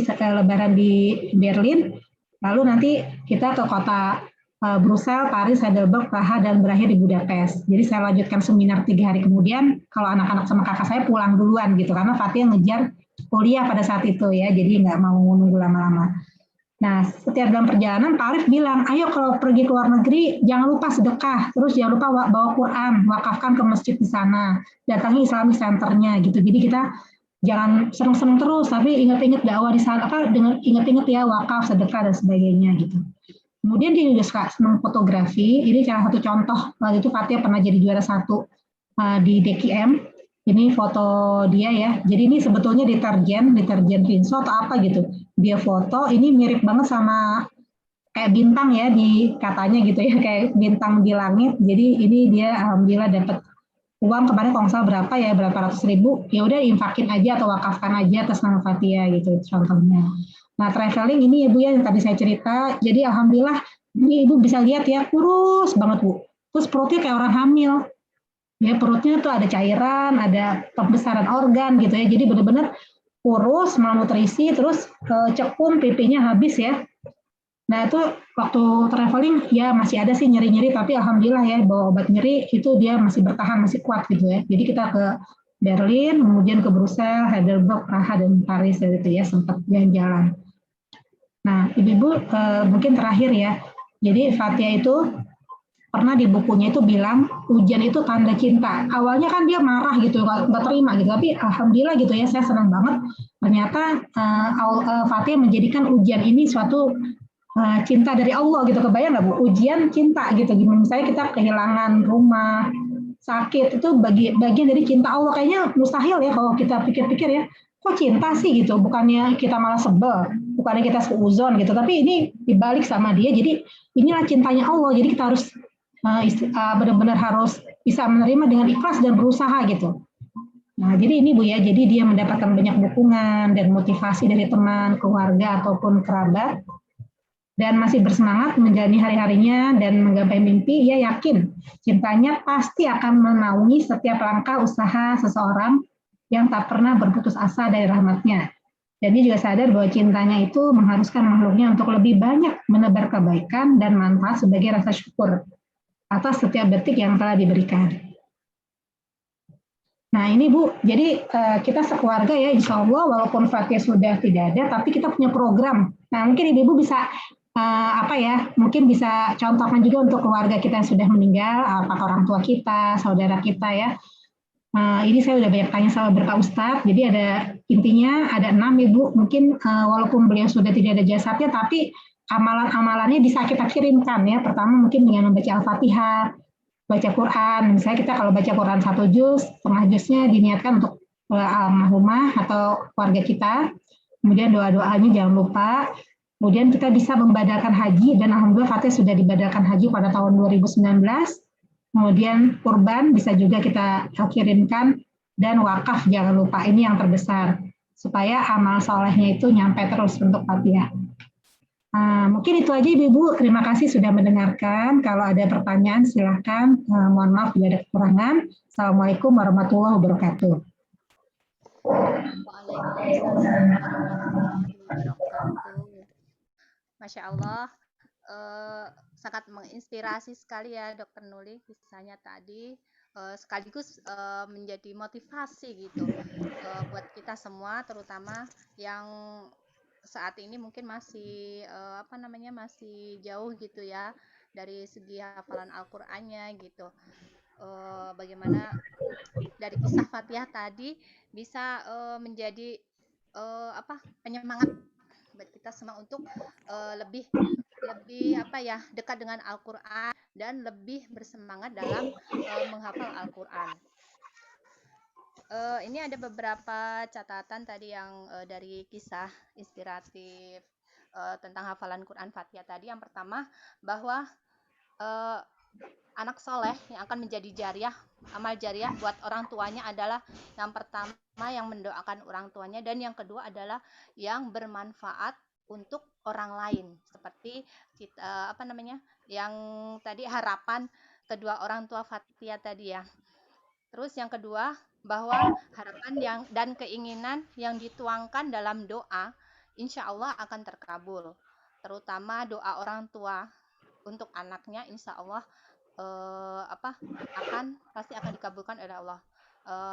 [SPEAKER 2] lebaran di Berlin, lalu nanti kita ke kota Brussels, Paris, Heidelberg, Praha, dan berakhir di Budapest. Jadi saya lanjutkan seminar 3 hari kemudian, kalau anak-anak sama kakak saya pulang duluan gitu, karena Fatia ngejar kuliah pada saat itu ya, jadi nggak mau nunggu lama-lama. Nah, setiap dalam perjalanan Pak Arif bilang, ayo kalau pergi ke luar negeri, jangan lupa sedekah, terus jangan lupa bawa Quran, wakafkan ke masjid di sana, datangi Islamic Center-nya gitu. Jadi kita jangan seneng-seneng terus, tapi ingat-ingat dakwah di sana, ingat-ingat ya wakaf, sedekah, dan sebagainya gitu. Kemudian dia juga suka senang fotografi, ini salah satu contoh, waktu itu Fatia pernah jadi juara 1 di DKM. Ini foto dia ya. Jadi ini sebetulnya deterjen Rinso atau apa gitu. Dia foto, ini mirip banget sama kayak bintang ya di katanya gitu ya, kayak bintang di langit. Jadi ini dia alhamdulillah dapat uang kemarin kalau nggak salah berapa ya, berapa ratus ribu, ya udah infakin aja atau wakafkan aja atas nama Fatia gitu contohnya. Nah traveling ini ya Bu ya yang tadi saya cerita, jadi alhamdulillah ini Ibu bisa lihat ya kurus banget Bu. Terus perutnya kayak orang hamil. Ya perutnya tuh ada cairan, ada pembesaran organ gitu ya. Jadi benar-benar kurus, malnutrisi, terus cekung pipinya habis ya. Nah itu waktu traveling ya masih ada sih nyeri-nyeri, tapi alhamdulillah ya bawa obat nyeri itu dia masih bertahan, masih kuat gitu ya. Jadi kita ke Berlin, kemudian ke Brussels, Heidelberg, Praha, dan Paris gitu ya, sempat jalan-jalan. Nah Ibu mungkin terakhir ya, jadi Fatia itu pernah di bukunya itu bilang ujian itu tanda cinta. Awalnya kan dia marah gitu, nggak terima gitu, tapi alhamdulillah gitu ya, saya senang banget. Ternyata Fatia menjadikan ujian ini suatu cinta dari Allah gitu, kebayang nggak Bu? Ujian cinta gitu, gimana misalnya kita kehilangan rumah, sakit, itu bagian dari cinta Allah. Kayaknya mustahil ya kalau kita pikir-pikir ya, kok cinta sih gitu, bukannya kita malah sebel, bukannya kita seuzon gitu, tapi ini dibalik sama dia, jadi inilah cintanya Allah, jadi kita harus benar-benar harus bisa menerima dengan ikhlas dan berusaha gitu. Nah, jadi ini Bu ya, jadi dia mendapatkan banyak dukungan dan motivasi dari teman, keluarga, ataupun kerabat, dan masih bersemangat menjalani hari-harinya dan menggapai mimpi. Ia yakin cintanya pasti akan menaungi setiap langkah usaha seseorang yang tak pernah berputus asa dari rahmatnya. Dan dia juga sadar bahwa cintanya itu mengharuskan makhluknya untuk lebih banyak menebar kebaikan dan manfaat sebagai rasa syukur atas setiap detik yang telah diberikan. Nah ini Bu, jadi kita sekeluarga ya, insya Allah walaupun Fatia sudah tidak ada, tapi kita punya program. Nah mungkin Ibu bisa mungkin bisa contohkan juga untuk keluarga kita yang sudah meninggal, apakah orang tua kita, saudara kita ya. Ini saya udah banyak tanya sama beberapa ustadz, jadi intinya ada 6 Ibu, mungkin walaupun beliau sudah tidak ada jasadnya, tapi amalan-amalannya bisa kita kirimkan ya. Pertama mungkin dengan membaca Al-Fatihah, baca Quran. Misalnya kita kalau baca Quran 1 juz, setengah juznya diniatkan untuk almarhumah atau keluarga kita. Kemudian doa-doanya jangan lupa. Kemudian kita bisa membadalkan haji, dan alhamdulillah Fatih sudah dibadalkan haji pada tahun 2019. Kemudian kurban bisa juga kita kirimkan, dan wakaf jangan lupa, ini yang terbesar. Supaya amal solehnya itu nyampe terus untuk Fatihah. Mungkin itu aja Ibu. Terima kasih sudah mendengarkan. Kalau ada pertanyaan silahkan. Mohon maaf bila ada kekurangan. Assalamualaikum warahmatullahi wabarakatuh.
[SPEAKER 1] Waalaikumsalam warahmatullahi wabarakatuh. Masya Allah, sangat menginspirasi sekali ya Dokter Nuli kisahnya tadi, sekaligus menjadi motivasi gitu buat kita semua, terutama yang saat ini mungkin masih masih jauh gitu ya dari segi hafalan Al-Qur'annya gitu. Bagaimana dari kisah Fatihah tadi bisa menjadi penyemangat buat kita semua untuk lebih dekat dengan Al-Qur'an dan lebih bersemangat dalam menghafal Al-Qur'an. Ini ada beberapa catatan tadi yang dari kisah inspiratif tentang hafalan Quran Fatihah tadi. Yang pertama, bahwa anak soleh yang akan menjadi jariah, amal jariah buat orang tuanya adalah yang pertama yang mendoakan orang tuanya, dan yang kedua adalah yang bermanfaat untuk orang lain, seperti kita yang tadi harapan kedua orang tua Fatia tadi ya. Terus yang kedua, bahwa harapan dan keinginan yang dituangkan dalam doa insya Allah akan terkabul, terutama doa orang tua untuk anaknya insya Allah pasti akan dikabulkan oleh Allah.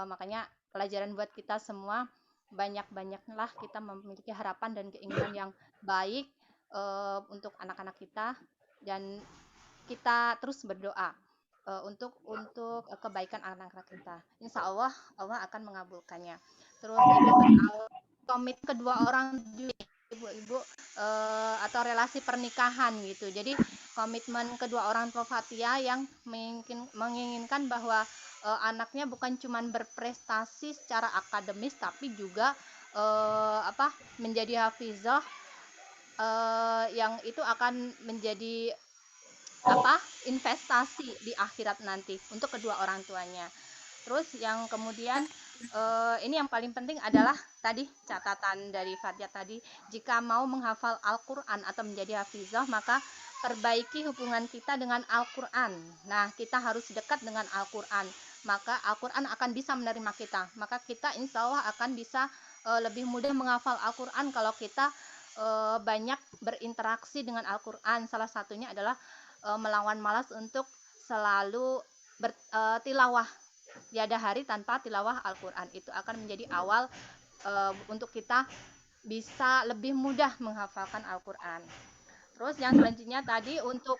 [SPEAKER 1] Makanya pelajaran buat kita semua, banyak-banyaklah kita memiliki harapan dan keinginan yang baik untuk anak-anak kita, dan kita terus berdoa untuk kebaikan anak-anak kita. Insya Allah Allah akan mengabulkannya. Terus komit kedua orang ibu-ibu atau relasi pernikahan gitu. Jadi komitmen kedua orang tua Fathia yang menginginkan bahwa anaknya bukan cuma berprestasi secara akademis tapi juga menjadi hafizah yang itu akan menjadi investasi di akhirat nanti untuk kedua orang tuanya. Terus yang kemudian ini yang paling penting adalah tadi catatan dari Fathia tadi, jika mau menghafal Al-Quran atau menjadi hafizah maka perbaiki hubungan kita dengan Al-Quran. Nah, kita harus dekat dengan Al-Quran, maka Al-Quran akan bisa menerima kita, maka kita insya Allah akan bisa lebih mudah menghafal Al-Quran kalau kita banyak berinteraksi dengan Al-Quran. Salah satunya adalah melawan malas untuk selalu tilawah. Tiada hari tanpa tilawah Al-Quran. Itu akan menjadi awal untuk kita bisa lebih mudah menghafalkan Al-Quran. Terus yang selanjutnya tadi untuk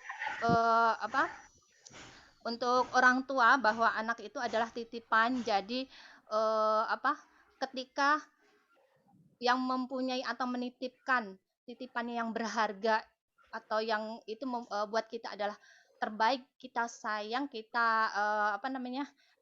[SPEAKER 1] untuk orang tua, bahwa anak itu adalah titipan. Jadi ketika yang mempunyai atau menitipkan titipan yang berharga atau yang itu buat kita adalah terbaik, kita sayang, kita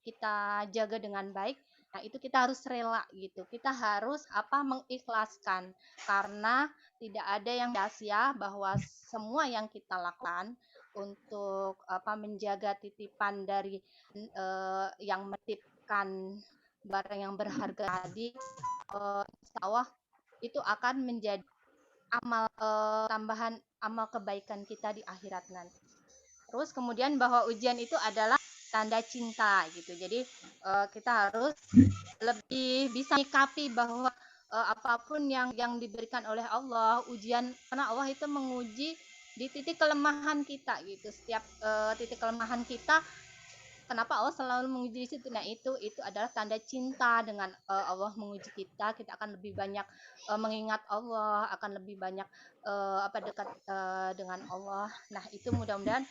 [SPEAKER 1] kita jaga dengan baik. Nah, itu kita harus rela gitu. Kita harus mengikhlaskan, karena tidak ada yang sia-sia, bahwa semua yang kita lakukan untuk menjaga titipan dari yang menitipkan barang yang berharga tadi, insya Allah itu akan menjadi amal tambahan amal kebaikan kita di akhirat nanti. Terus kemudian bahwa ujian itu adalah tanda cinta gitu. Jadi kita harus lebih bisa menyikapi bahwa apapun yang diberikan oleh Allah, ujian, karena Allah itu menguji di titik kelemahan kita gitu. Setiap titik kelemahan kita, kenapa Allah selalu menguji di situ? Nah, itu adalah tanda cinta dengan Allah menguji kita. Kita akan lebih banyak mengingat Allah, akan lebih banyak dekat dengan Allah. Nah, itu mudah-mudahan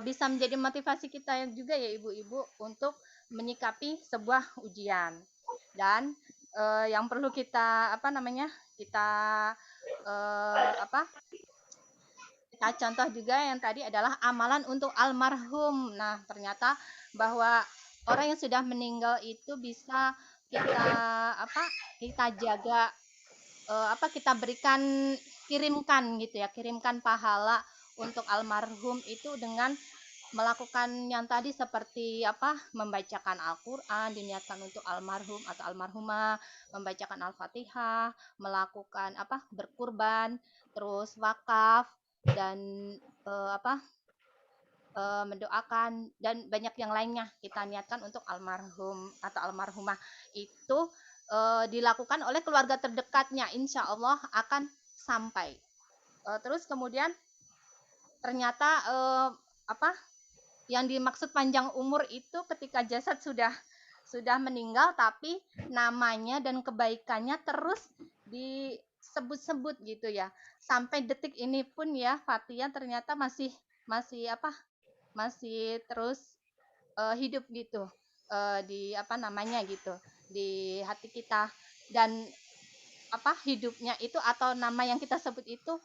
[SPEAKER 1] bisa menjadi motivasi kita juga ya ibu-ibu untuk menyikapi sebuah ujian. Dan yang perlu kita kita contoh juga yang tadi adalah amalan untuk almarhum. Nah, ternyata bahwa orang yang sudah meninggal itu bisa kita jaga, kita kirimkan gitu ya, kirimkan pahala untuk almarhum itu dengan melakukan yang tadi, seperti membacakan Al-Quran, diniatkan untuk almarhum atau almarhumah, membacakan Al-Fatihah, melakukan berkurban, terus wakaf, dan mendoakan, dan banyak yang lainnya kita niatkan untuk almarhum atau almarhumah. Itu dilakukan oleh keluarga terdekatnya, insya Allah akan sampai. Terus kemudian ternyata yang dimaksud panjang umur itu ketika jasad sudah meninggal, tapi namanya dan kebaikannya terus disebut-sebut gitu ya. Sampai detik ini pun ya, Fathia ternyata masih terus hidup gitu di di hati kita. Dan hidupnya itu atau nama yang kita sebut itu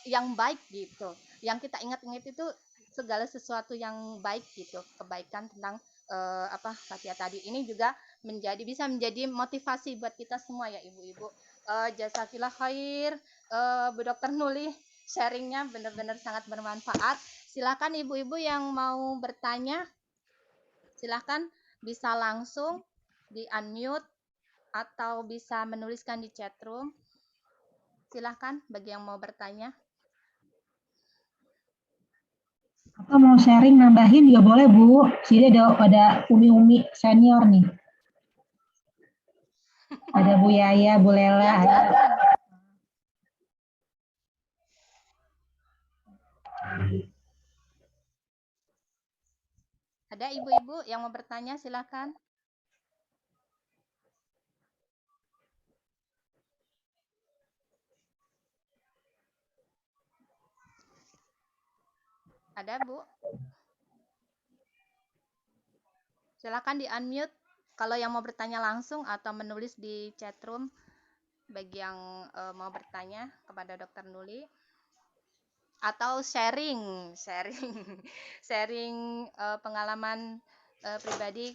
[SPEAKER 1] yang baik gitu. Yang kita ingat-ingat itu segala sesuatu yang baik gitu, kebaikan tentang Fathia tadi. Ini juga bisa menjadi motivasi buat kita semua ya ibu-ibu. Jazakillah khair, Bu Dokter Nuli, sharingnya benar-benar sangat bermanfaat. Silakan ibu-ibu yang mau bertanya, silakan bisa langsung di unmute atau bisa menuliskan di chat room. Silakan bagi yang mau bertanya.
[SPEAKER 2] Atau mau sharing nambahin juga boleh Bu. Sini ada umi-umi senior nih. Ada Bu Yaya, Bu Lela.
[SPEAKER 1] Ya, ada ibu-ibu yang mau bertanya, silakan. Ada Bu? Silakan di unmute kalau yang mau bertanya langsung atau menulis di chat room bagi yang mau bertanya kepada Dokter Nuli. atau sharing pengalaman pribadi.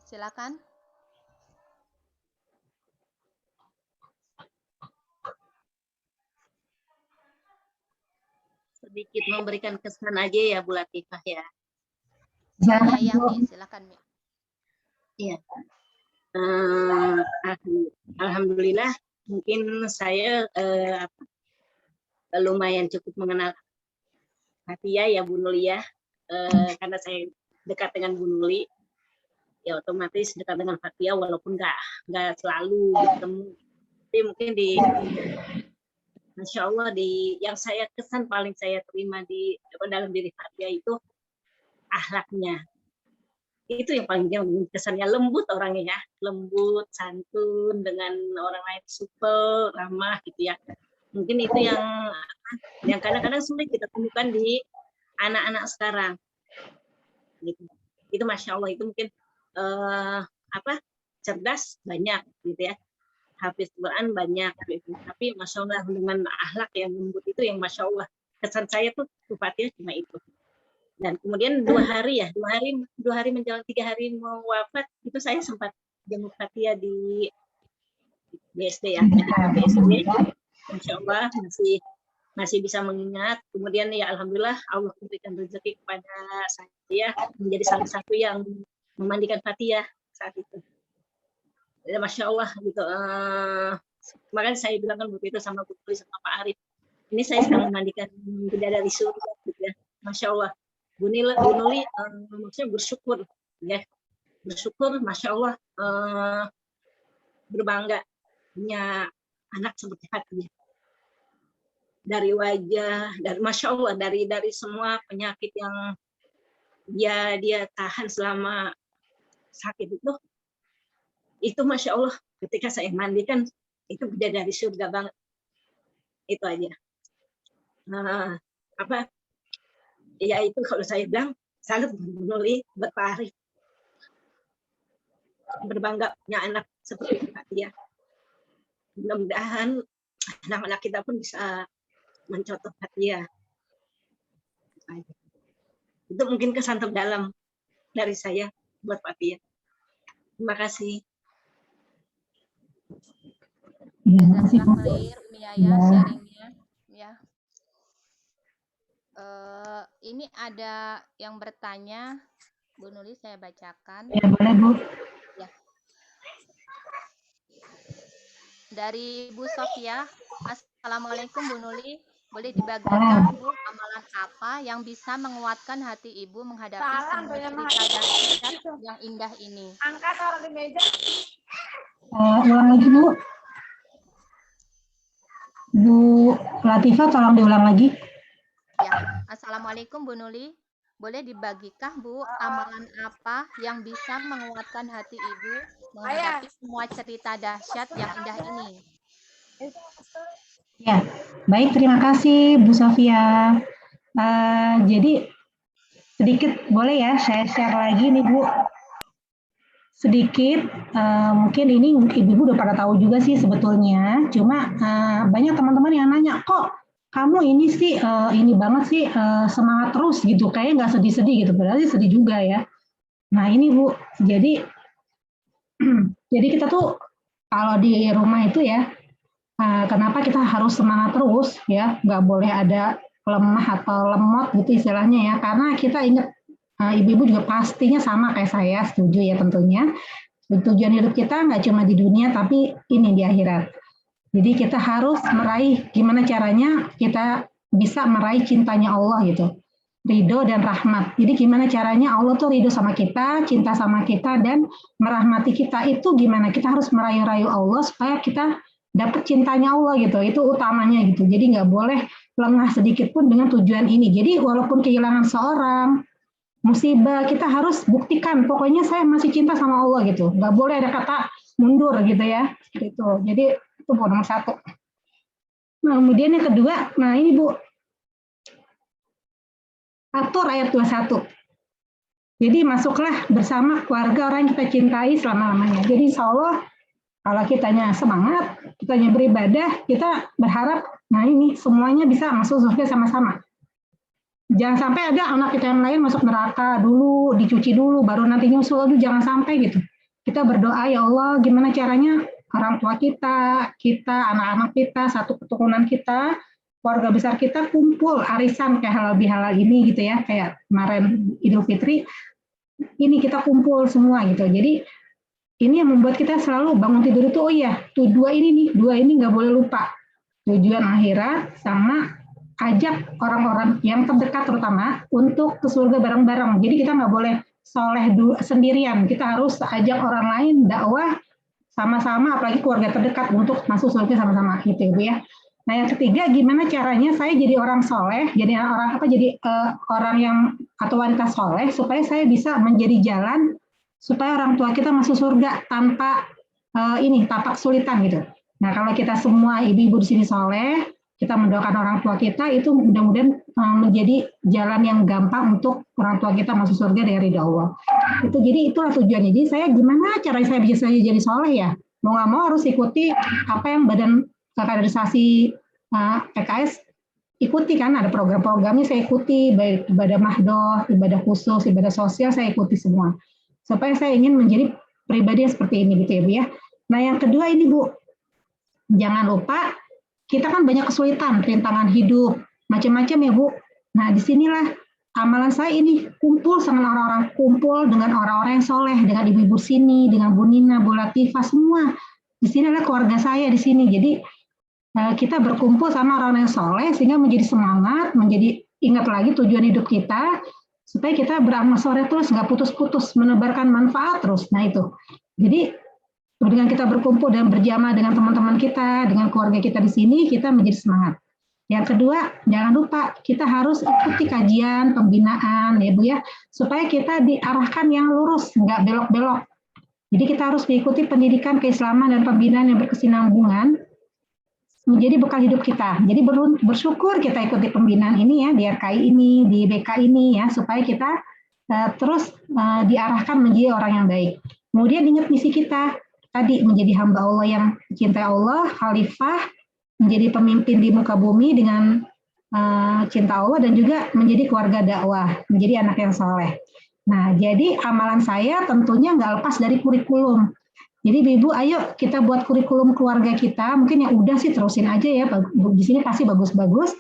[SPEAKER 1] Silakan.
[SPEAKER 4] Sedikit memberikan kesan aja ya Bu Latifah ya.
[SPEAKER 1] Ya, silakan Mi.
[SPEAKER 4] Iya. Alhamdulillah mungkin saya lumayan cukup mengenal Fathia ya Bu Nuli ya, karena saya dekat dengan Bu Nuli, ya otomatis dekat dengan Fathia walaupun nggak selalu bertemu. Tapi mungkin Masya Allah yang saya kesan paling saya terima dalam diri Fathia itu akhlaknya. Itu yang paling kesannya, lembut orangnya ya, lembut, santun, dengan orang lain supel, ramah gitu ya. Mungkin itu yang kadang-kadang sulit kita temukan di anak-anak sekarang. Gitu. Itu Masya Allah, itu mungkin cerdas banyak gitu ya, hafiz Quran banyak gitu. Tapi Masya Allah dengan akhlak yang lembut itu yang Masya Allah, kesan saya tuh Fathia cuma itu. Dan kemudian 2 hari menjelang 3 hari mau wafat, itu saya sempat jenguk Fathia di BSD ya, di BSD. Insya Allah masih bisa mengingat. Kemudian ya Alhamdulillah Allah memberikan rezeki kepada saya menjadi salah satu yang memandikan Fathia saat itu. Ya, Masya Allah gitu. Makanya saya bilang kan begitu sama Bu Nuli sama Pak Arif. Ini saya sedang memandikan bidadari surga gitu ya. Masya Allah. Bu Nuli maksudnya bersyukur ya, bersyukur Masya Allah, berbangga punya anak seperti Fathia. Dari wajah, dari Masya Allah, dari semua penyakit yang dia tahan selama sakit itu Masya Allah, ketika saya mandikan itu bidadari surga banget. Itu aja. Ya itu kalau saya bilang salut Bu Nuli, buat Pak Arif, berbangga punya anak seperti Fathia. Mudah-mudahan anak-anak kita pun bisa mencontoh Fathia. Itu mungkin kesan terdalam dari saya buat Fathia. Terima kasih.
[SPEAKER 1] Jazakallah khair Umi Yaya sharingnya ya. Ini ada yang bertanya, Bu Nuli, saya bacakan.
[SPEAKER 2] Ya, boleh Bu.
[SPEAKER 1] Ya. Dari Bu Sofia, Assalamualaikum Bu Nuli, boleh dibagikan Bu amalan apa yang bisa menguatkan hati Ibu menghadapi semua cerita dahsyat yang indah ini?
[SPEAKER 6] Angkat orang di meja.
[SPEAKER 2] Ulang lagi Bu. Bu Latifah, tolong diulang lagi.
[SPEAKER 1] Ya, Assalamualaikum Bu Nuli, boleh dibagikan Bu amalan apa yang bisa menguatkan hati Ibu menghadapi semua cerita dahsyat yang indah ini?
[SPEAKER 2] Ya, baik, terima kasih Bu Sofia. Jadi sedikit boleh ya saya share lagi nih Bu. Sedikit, mungkin ini ibu-ibu udah pada tahu juga sih sebetulnya. Cuma banyak teman-teman yang nanya, kok kamu ini sih ini banget sih semangat terus gitu, kayaknya nggak sedih-sedih gitu, berarti sedih juga ya. Nah ini Bu, jadi kita tuh kalau di rumah itu ya, kenapa kita harus semangat terus ya, nggak boleh ada lemah atau lemot gitu istilahnya ya, karena kita ingat ibu-ibu juga pastinya sama kayak saya, setuju ya tentunya. Tujuan hidup kita nggak cuma di dunia, tapi ini di akhirat. Jadi kita harus meraih, gimana caranya kita bisa meraih cintanya Allah gitu. Ridho dan rahmat. Jadi gimana caranya Allah tuh ridho sama kita, cinta sama kita, dan merahmati kita itu gimana? Kita harus merayu-rayu Allah supaya kita dapat cintanya Allah gitu. Itu utamanya gitu. Jadi nggak boleh lengah sedikit pun dengan tujuan ini. Jadi walaupun kehilangan seorang, musibah, kita harus buktikan pokoknya saya masih cinta sama Allah gitu. Nggak boleh ada kata mundur gitu ya. Gitu. Jadi Itu Bu, nomor 1. Nah, kemudian yang kedua, nah ini Bu, atur ayat 21. Jadi masuklah bersama keluarga orang yang kita cintai selama-lamanya. Jadi insya Allah kalau kitanya semangat, kitanya beribadah, kita berharap, nah ini semuanya bisa masuk surga sama-sama. Jangan sampai ada anak kita yang lain masuk neraka dulu, dicuci dulu, baru nanti nyusul, aduh jangan sampai gitu. Kita berdoa, ya Allah gimana caranya orang tua kita, anak-anak kita, satu keturunan kita, keluarga besar kita kumpul arisan kayak halal bihalal ini gitu ya, kayak kemarin Idul Fitri, ini kita kumpul semua gitu. Jadi ini yang membuat kita selalu bangun tidur itu, oh iya, tuh dua ini nggak boleh lupa. Tujuan akhirat sama ajak orang-orang yang terdekat terutama untuk ke surga bareng-bareng. Jadi kita nggak boleh soleh sendirian, kita harus ajak orang lain dakwah sama-sama, apalagi keluarga terdekat untuk masuk surga sama-sama gitu ya. Nah yang ketiga, gimana caranya saya jadi orang soleh, jadi orang yang atau wanita soleh supaya saya bisa menjadi jalan supaya orang tua kita masuk surga tanpa tapak kesulitan gitu. Nah kalau kita semua ibu-ibu di sini soleh, kita mendoakan orang tua kita, itu mudah-mudahan menjadi jalan yang gampang untuk orang tua kita masuk surga dari ridha Allah. Jadi itulah tujuannya. Jadi saya gimana cara saya bisa jadi soleh ya? Mau nggak mau harus ikuti apa yang Badan Kaderisasi PKS ikuti kan, ada program-programnya saya ikuti, baik ibadah mahdoh, ibadah khusus, ibadah sosial saya ikuti semua. Supaya saya ingin menjadi pribadi yang seperti ini gitu ya Bu ya. Nah yang kedua ini Bu, jangan lupa kita kan banyak kesulitan, rintangan hidup, macam-macam ya Bu. Nah disinilah amalan saya ini kumpul dengan orang-orang yang soleh, dengan ibu-ibu sini, dengan Bu Nina, Bu Latifah semua. Di sini adalah keluarga saya di sini. Jadi kita berkumpul sama orang yang soleh sehingga menjadi semangat, menjadi ingat lagi tujuan hidup kita, supaya kita beramal soleh terus, nggak putus-putus, menebarkan manfaat terus. Nah itu. Jadi dengan kita berkumpul dan berjamaah dengan teman-teman kita, dengan keluarga kita di sini, kita menjadi semangat. Yang kedua, jangan lupa kita harus ikuti kajian, pembinaan ya Bu ya, supaya kita diarahkan yang lurus, nggak belok-belok. Jadi kita harus mengikuti pendidikan keislaman dan pembinaan yang berkesinambungan menjadi bekal hidup kita. Jadi bersyukur kita ikuti pembinaan ini ya, di RKI ini, di BK ini ya, supaya kita terus diarahkan menjadi orang yang baik. Kemudian ingat misi kita, tadi menjadi hamba Allah yang cinta Allah, khalifah, menjadi pemimpin di muka bumi dengan cinta Allah, dan juga menjadi keluarga dakwah, menjadi anak yang soleh. Nah, jadi amalan saya tentunya nggak lepas dari kurikulum. Jadi Ibu, ayo kita buat kurikulum keluarga kita. Mungkin yang udah sih terusin aja ya. Di sini pasti bagus-bagus.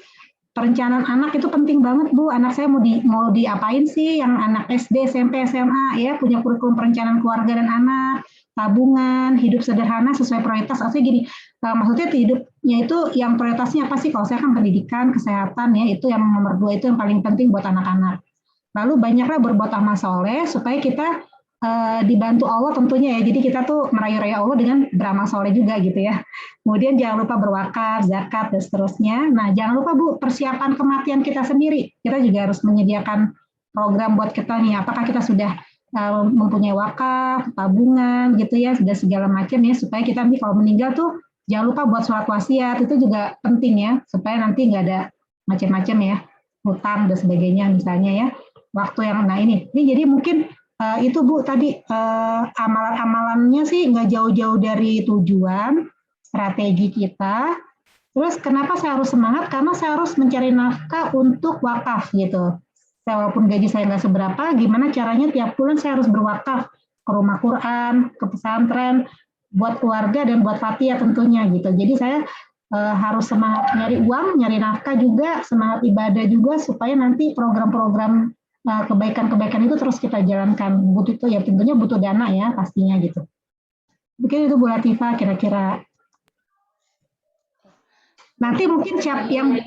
[SPEAKER 2] Perencanaan anak itu penting banget Bu. Anak saya mau diapain sih? Yang anak SD, SMP, SMA ya punya kurikulum perencanaan keluarga dan anak, tabungan, hidup sederhana sesuai prioritas. Artinya gini, maksudnya hidupnya itu yang prioritasnya apa sih? Kalau saya kan pendidikan, kesehatan ya, itu yang nomor 2, itu yang paling penting buat anak-anak. Lalu banyaklah berbuat amal soleh supaya kita dibantu Allah tentunya ya. Jadi kita tuh merayu raya Allah dengan beramal soleh juga gitu ya. Kemudian jangan lupa berwakaf, zakat, dan seterusnya. Nah jangan lupa Bu, persiapan kematian kita sendiri. Kita juga harus menyediakan program buat kita nih. Apakah kita sudah mempunyai wakaf, tabungan gitu ya, sudah segala macam ya. Supaya kita nanti kalau meninggal tuh jangan lupa buat surat wasiat. Itu juga penting ya. Supaya nanti nggak ada macam-macam ya. Hutang dan sebagainya misalnya ya. Waktu yang, nah ini jadi mungkin itu Bu tadi amalan-amalannya sih nggak jauh-jauh dari tujuan strategi kita. Terus kenapa saya harus semangat? Karena saya harus mencari nafkah untuk wakaf gitu. Saya walaupun gaji saya nggak seberapa, gimana caranya tiap bulan saya harus berwakaf ke rumah Quran, ke pesantren, buat keluarga dan buat Fatia tentunya gitu. Jadi saya harus semangat nyari uang, nyari nafkah juga, semangat ibadah juga supaya nanti program-program kebaikan-kebaikan itu terus kita jalankan. Butuh itu ya tentunya butuh dana ya pastinya gitu. Mungkin itu Bu Latifah kira-kira. Nanti mungkin siap yang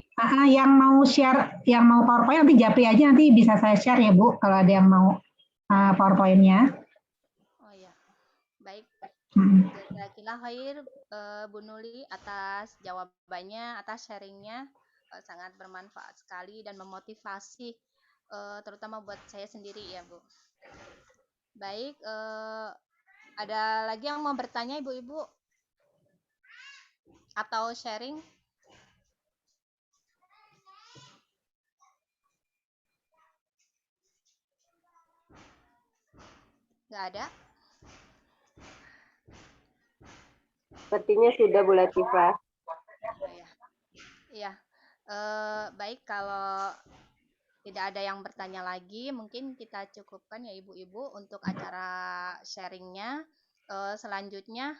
[SPEAKER 2] mau share, yang mau PowerPoint nanti japri aja, nanti bisa saya share ya Bu kalau ada yang mau PowerPoint-nya.
[SPEAKER 1] Oh ya, baik.
[SPEAKER 2] Jazakallah
[SPEAKER 1] khair Bu Nuli atas jawabannya, atas sharingnya, sangat bermanfaat sekali dan memotivasi, terutama buat saya sendiri ya Bu. Baik, ada lagi yang mau bertanya Ibu-ibu? atau sharing? Nggak ada?
[SPEAKER 3] Sepertinya sudah Bu Latifah.
[SPEAKER 1] Oh, ya. Iya. Baik, kalau tidak ada yang bertanya lagi, mungkin kita cukupkan ya Ibu-Ibu untuk acara sharingnya. Selanjutnya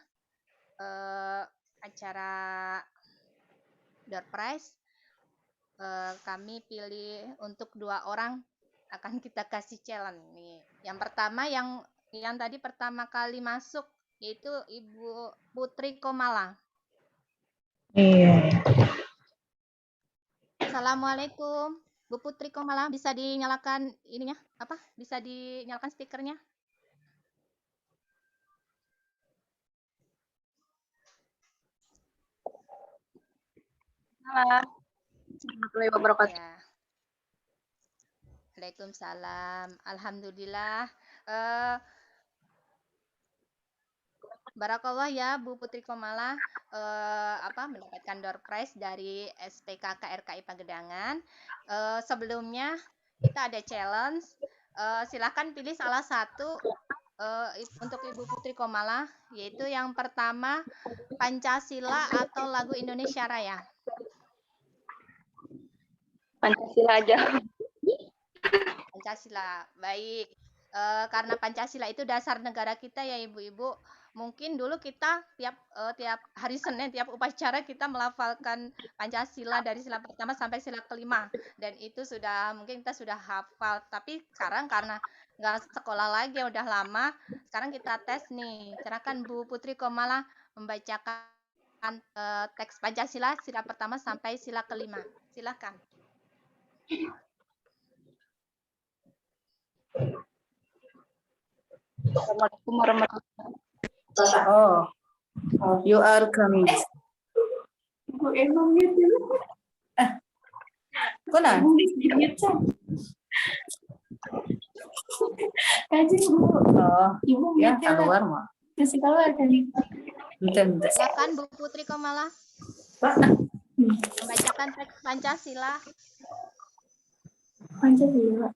[SPEAKER 1] acara door prize, kami pilih untuk 2 orang akan kita kasih challenge nih. Yang pertama yang tadi pertama kali masuk yaitu Ibu Putri Komala.
[SPEAKER 2] Iya.
[SPEAKER 1] Assalamualaikum, Bu Putri Komala, bisa dinyalakan ininya apa? Bisa dinyalakan speakernya?
[SPEAKER 6] Warahmatullahi wabarakatuh.
[SPEAKER 1] Ya. Waalaikumsalam. Alhamdulillah. Barakallah ya Bu Putri Komala mendapatkan door prize dari SPK KRKI Pagedangan. Sebelumnya kita ada challenge. Silakan pilih salah satu untuk Ibu Putri Komala, yaitu yang pertama Pancasila atau lagu Indonesia Raya.
[SPEAKER 6] Pancasila aja.
[SPEAKER 1] Pancasila, baik. Karena Pancasila itu dasar negara kita ya Ibu-Ibu. Mungkin dulu kita tiap hari Senin, tiap upacara kita melafalkan Pancasila dari sila pertama sampai sila kelima. Dan itu mungkin kita sudah hafal. Tapi sekarang karena nggak sekolah lagi, udah lama, sekarang kita tes nih. Silakan Bu Putri Komala membacakan teks Pancasila sila pertama sampai sila kelima. Silakan.
[SPEAKER 6] Assalamualaikum warahmatullahi wabarakatuh. Oh, you are coming. Bu emang gitu. Kok nah? Kaji Bu. Oh, Ibu ya keluar mah. Masih keluar kan? Bentar.
[SPEAKER 1] Silakan Bu Putri Komala. Membacakan teks Pancasila.
[SPEAKER 6] Pancasila.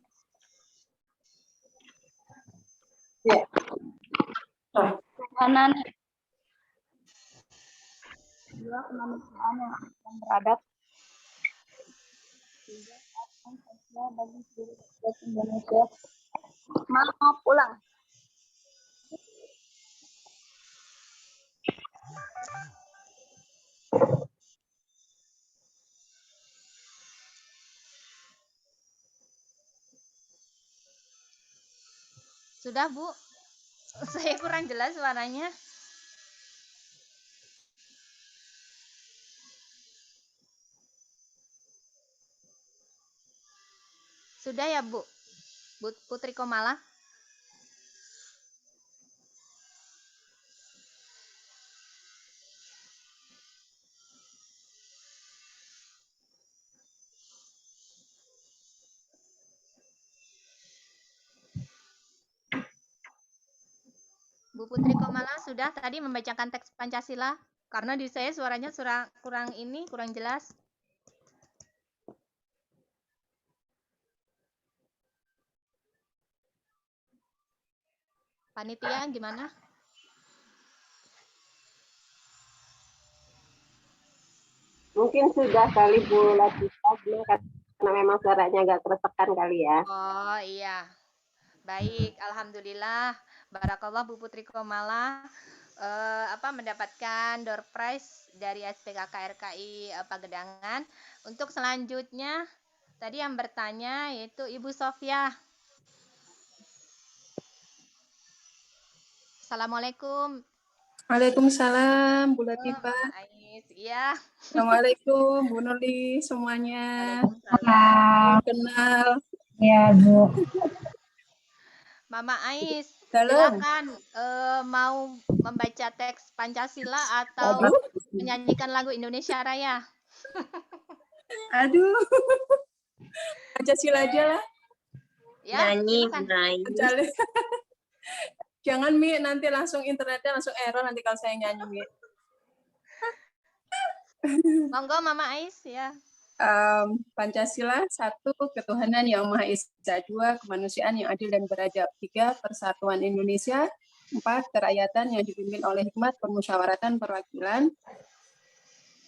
[SPEAKER 6] Ya. Kanan. Dua kemanusiaan yang beradab. Tiga, Pancasila bagi seluruh rakyat Indonesia. Maaf, ulang.
[SPEAKER 1] Sudah Bu? Saya kurang jelas suaranya. Sudah ya Bu? Bu Putri Komala? Bu Putri Komala sudah tadi membacakan teks Pancasila? Karena di saya suaranya kurang jelas. Panitia gimana?
[SPEAKER 3] Mungkin sudah kali Bu Latifah, karena memang suaranya agak keresekan kali ya.
[SPEAKER 1] Oh iya. Baik, alhamdulillah. Barakallah Bu Putri Komala mendapatkan door prize dari SPK KRKI Pagedangan. Untuk selanjutnya tadi yang bertanya yaitu Ibu Sofia. Assalamualaikum.
[SPEAKER 7] Waalaikumsalam, Bu Latifah.
[SPEAKER 1] Iya.
[SPEAKER 7] Assalamualaikum, Bu Nurli, semuanya.
[SPEAKER 2] Waalaikumsalam.
[SPEAKER 7] Kenal.
[SPEAKER 2] Ya, Bu.
[SPEAKER 1] Mama Ais,
[SPEAKER 7] Halo.
[SPEAKER 1] silakan mau membaca teks Pancasila atau menyanyikan lagu Indonesia Raya.
[SPEAKER 7] Aduh. Pancasila aja lah.
[SPEAKER 1] Ya,
[SPEAKER 4] Nyanyi,
[SPEAKER 1] silakan.
[SPEAKER 7] Jangan Mi, nanti langsung internetnya langsung error nanti kalau saya nyanyi Mi.
[SPEAKER 1] Monggo Mama Ais ya.
[SPEAKER 7] Pancasila, 1, ketuhanan yang Maha Esa, 2, kemanusiaan yang adil dan beradab, 3, persatuan Indonesia, 4, kerakyatan yang dipimpin oleh hikmat, permusyawaratan, perwakilan,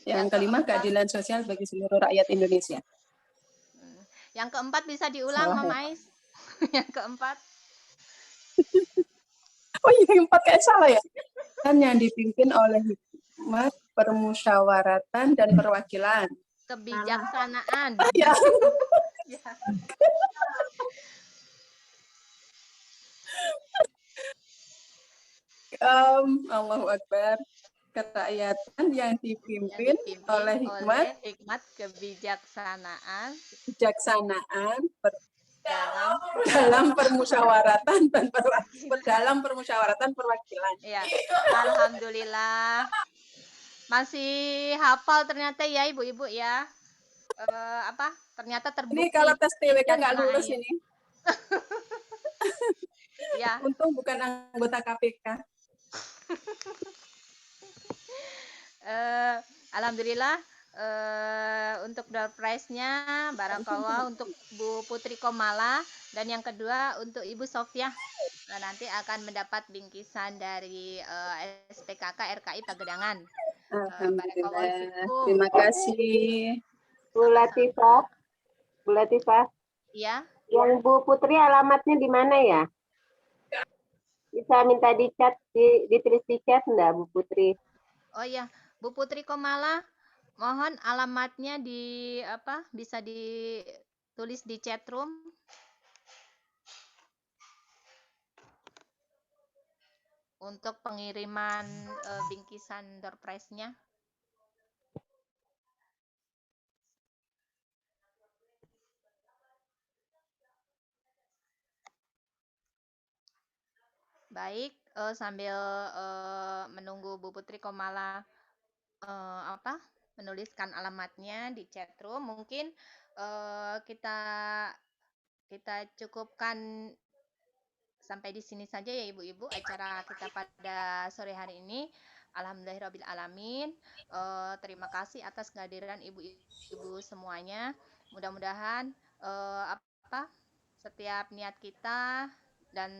[SPEAKER 7] yang kelima, keadilan sosial bagi seluruh rakyat Indonesia.
[SPEAKER 1] Yang keempat bisa diulang
[SPEAKER 7] Salah,
[SPEAKER 1] Mama Ais. Yang keempat.
[SPEAKER 7] Oh iya, yang 4 kayak salah ya? Dan yang dipimpin oleh hikmat, permusyawaratan, dan perwakilan.
[SPEAKER 1] Kebijaksanaan.
[SPEAKER 7] Ya.
[SPEAKER 1] Ya.
[SPEAKER 7] Allahu Akbar. Kerakyatan yang dipimpin oleh
[SPEAKER 1] hikmat, kebijaksanaan,
[SPEAKER 7] dalam permusyawaratan dan perwakilan.
[SPEAKER 1] Ya, alhamdulillah. Masih hafal ternyata ya ibu-ibu ya. Ternyata terbukti.
[SPEAKER 7] Ini kalau tes TWK nggak lulus ini.
[SPEAKER 1] Ya.
[SPEAKER 7] Untung bukan anggota KPK.
[SPEAKER 1] Alhamdulillah untuk door prize-nya barakallah untuk Bu Putri Komala, dan yang kedua untuk Ibu Sofia. Nah, nanti akan mendapat bingkisan dari SPKK RKI Pagedangan.
[SPEAKER 7] Alhamdulillah. Terima kasih.
[SPEAKER 3] Bu Latifah.
[SPEAKER 1] Iya.
[SPEAKER 3] Yang Bu Putri alamatnya di mana ya? Bisa minta di chat, ditulis di chat enggak Bu Putri?
[SPEAKER 1] Oh iya, Bu Putri Komala, mohon alamatnya bisa ditulis di chat room. Untuk pengiriman bingkisan door prize-nya. Baik, sambil menunggu Bu Putri Komala menuliskan alamatnya di chat room, mungkin kita cukupkan sampai di sini saja ya ibu-ibu acara kita pada sore hari ini. Alhamdulillahirabbil alamin. Terima kasih atas kehadiran ibu-ibu semuanya. Mudah-mudahan setiap niat kita dan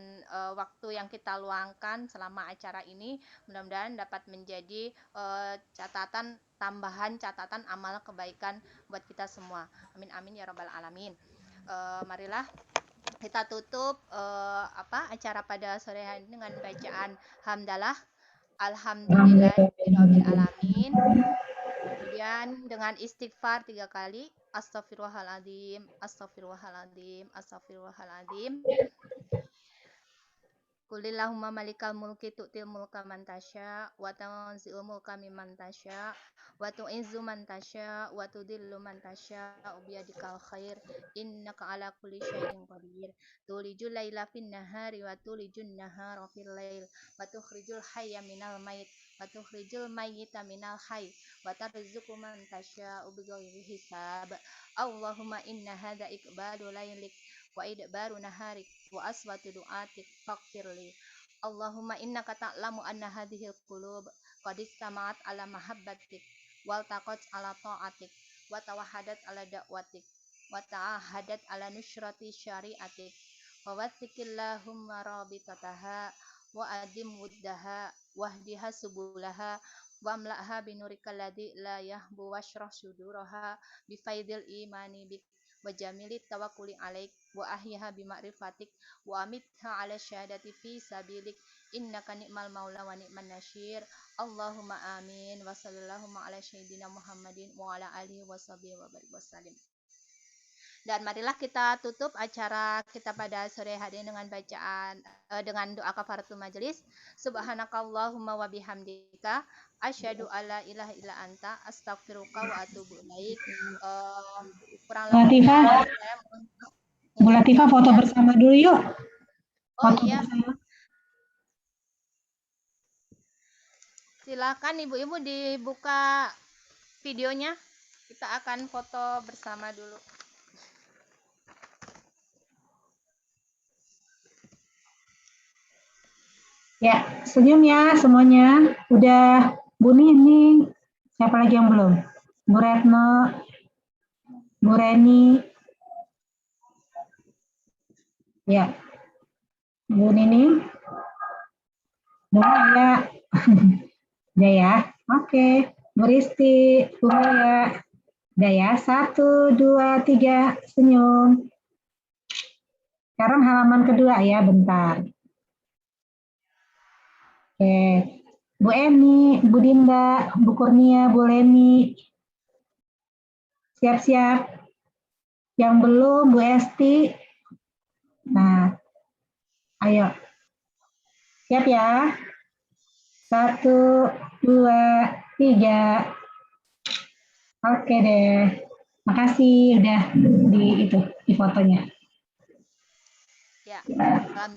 [SPEAKER 1] waktu yang kita luangkan selama acara ini mudah-mudahan dapat menjadi tambahan catatan amal kebaikan buat kita semua. Amin amin ya rabbal alamin. Marilah kita tutup acara pada sore hari ini dengan bacaan hamdalah alhamdulillahirabbil alamin. Kemudian dengan istighfar 3 kali, astagfirullahaladzim, astagfirullahaladzim, astagfirullahaladzim. Qulillahumma malikal mulki tu'til mulka man tasya wa tanzi'ul mulka mimman tasya wa tu'izzu man tasya wa tudillu man tasya biyadikal khair innaka ala kulli syai'in qadir. Tulijul laila fin nahari wa tulijun nahara fil lail wa tukhrijul hayya minal mayit wa tukhrijul mayyita minal hayy wa tarzuqu man tasya bighairi hisab. Allahumma inna hadza iqbalu lailik wa idbaru naharik wa aswatu du'atik faghfirli. Allahumma innaka ta'lamu anna hadhil qulub qad istama'at ala mahabbatik wal taqat ala ta'atik wa tawahadat ala da'watik wa ta'ahadat ala nusrati syari'atik wa wathiqillahumma rabitataha wa adim wuddaha wahdiha subulaha wa amla'ha binurikal ladzi la yahbu washrah suduraha bifaidil imani bik wa jamilit tawakkuli alaik wa ahyaha bima'rifatik wa amitha ala syahadati fi sabilik innaka ni'mal maula wa ni'man nasyir. Allahumma amin wa sallallahu ala sayyidina Muhammadin wa ala alihi wa sahbihi wa barik wasallim. Dan marilah kita tutup acara kita pada sore hari dengan bacaan dengan doa kafaratul majelis. Subhanakallahumma wa bihamdika asyhadu alla ilaha illa anta astaghfiruka wa atubu ilaik.
[SPEAKER 2] Bu Latifah foto bersama dulu yuk.
[SPEAKER 1] Foto bersama. Silakan ibu-ibu dibuka videonya. Kita akan foto bersama dulu.
[SPEAKER 2] Ya, senyum ya semuanya. Udah Bu Nining. Siapa lagi yang belum? Bu Retno, Bu Reni, ya, Bu Nining, Bu Maya, udah ya, oke, Bu Risti, Bu Maya, udah ya, 1, 2, 3, senyum. Sekarang halaman kedua ya, bentar. Oke, Bu Eni, Bu Dinda, Bu Kurnia, Bu Leni, siap-siap. Yang belum, Bu Esti. Nah, ayo. Siap ya? 1, 2, 3. Oke deh. Makasih udah di fotonya.
[SPEAKER 1] Ya, alhamdulillah.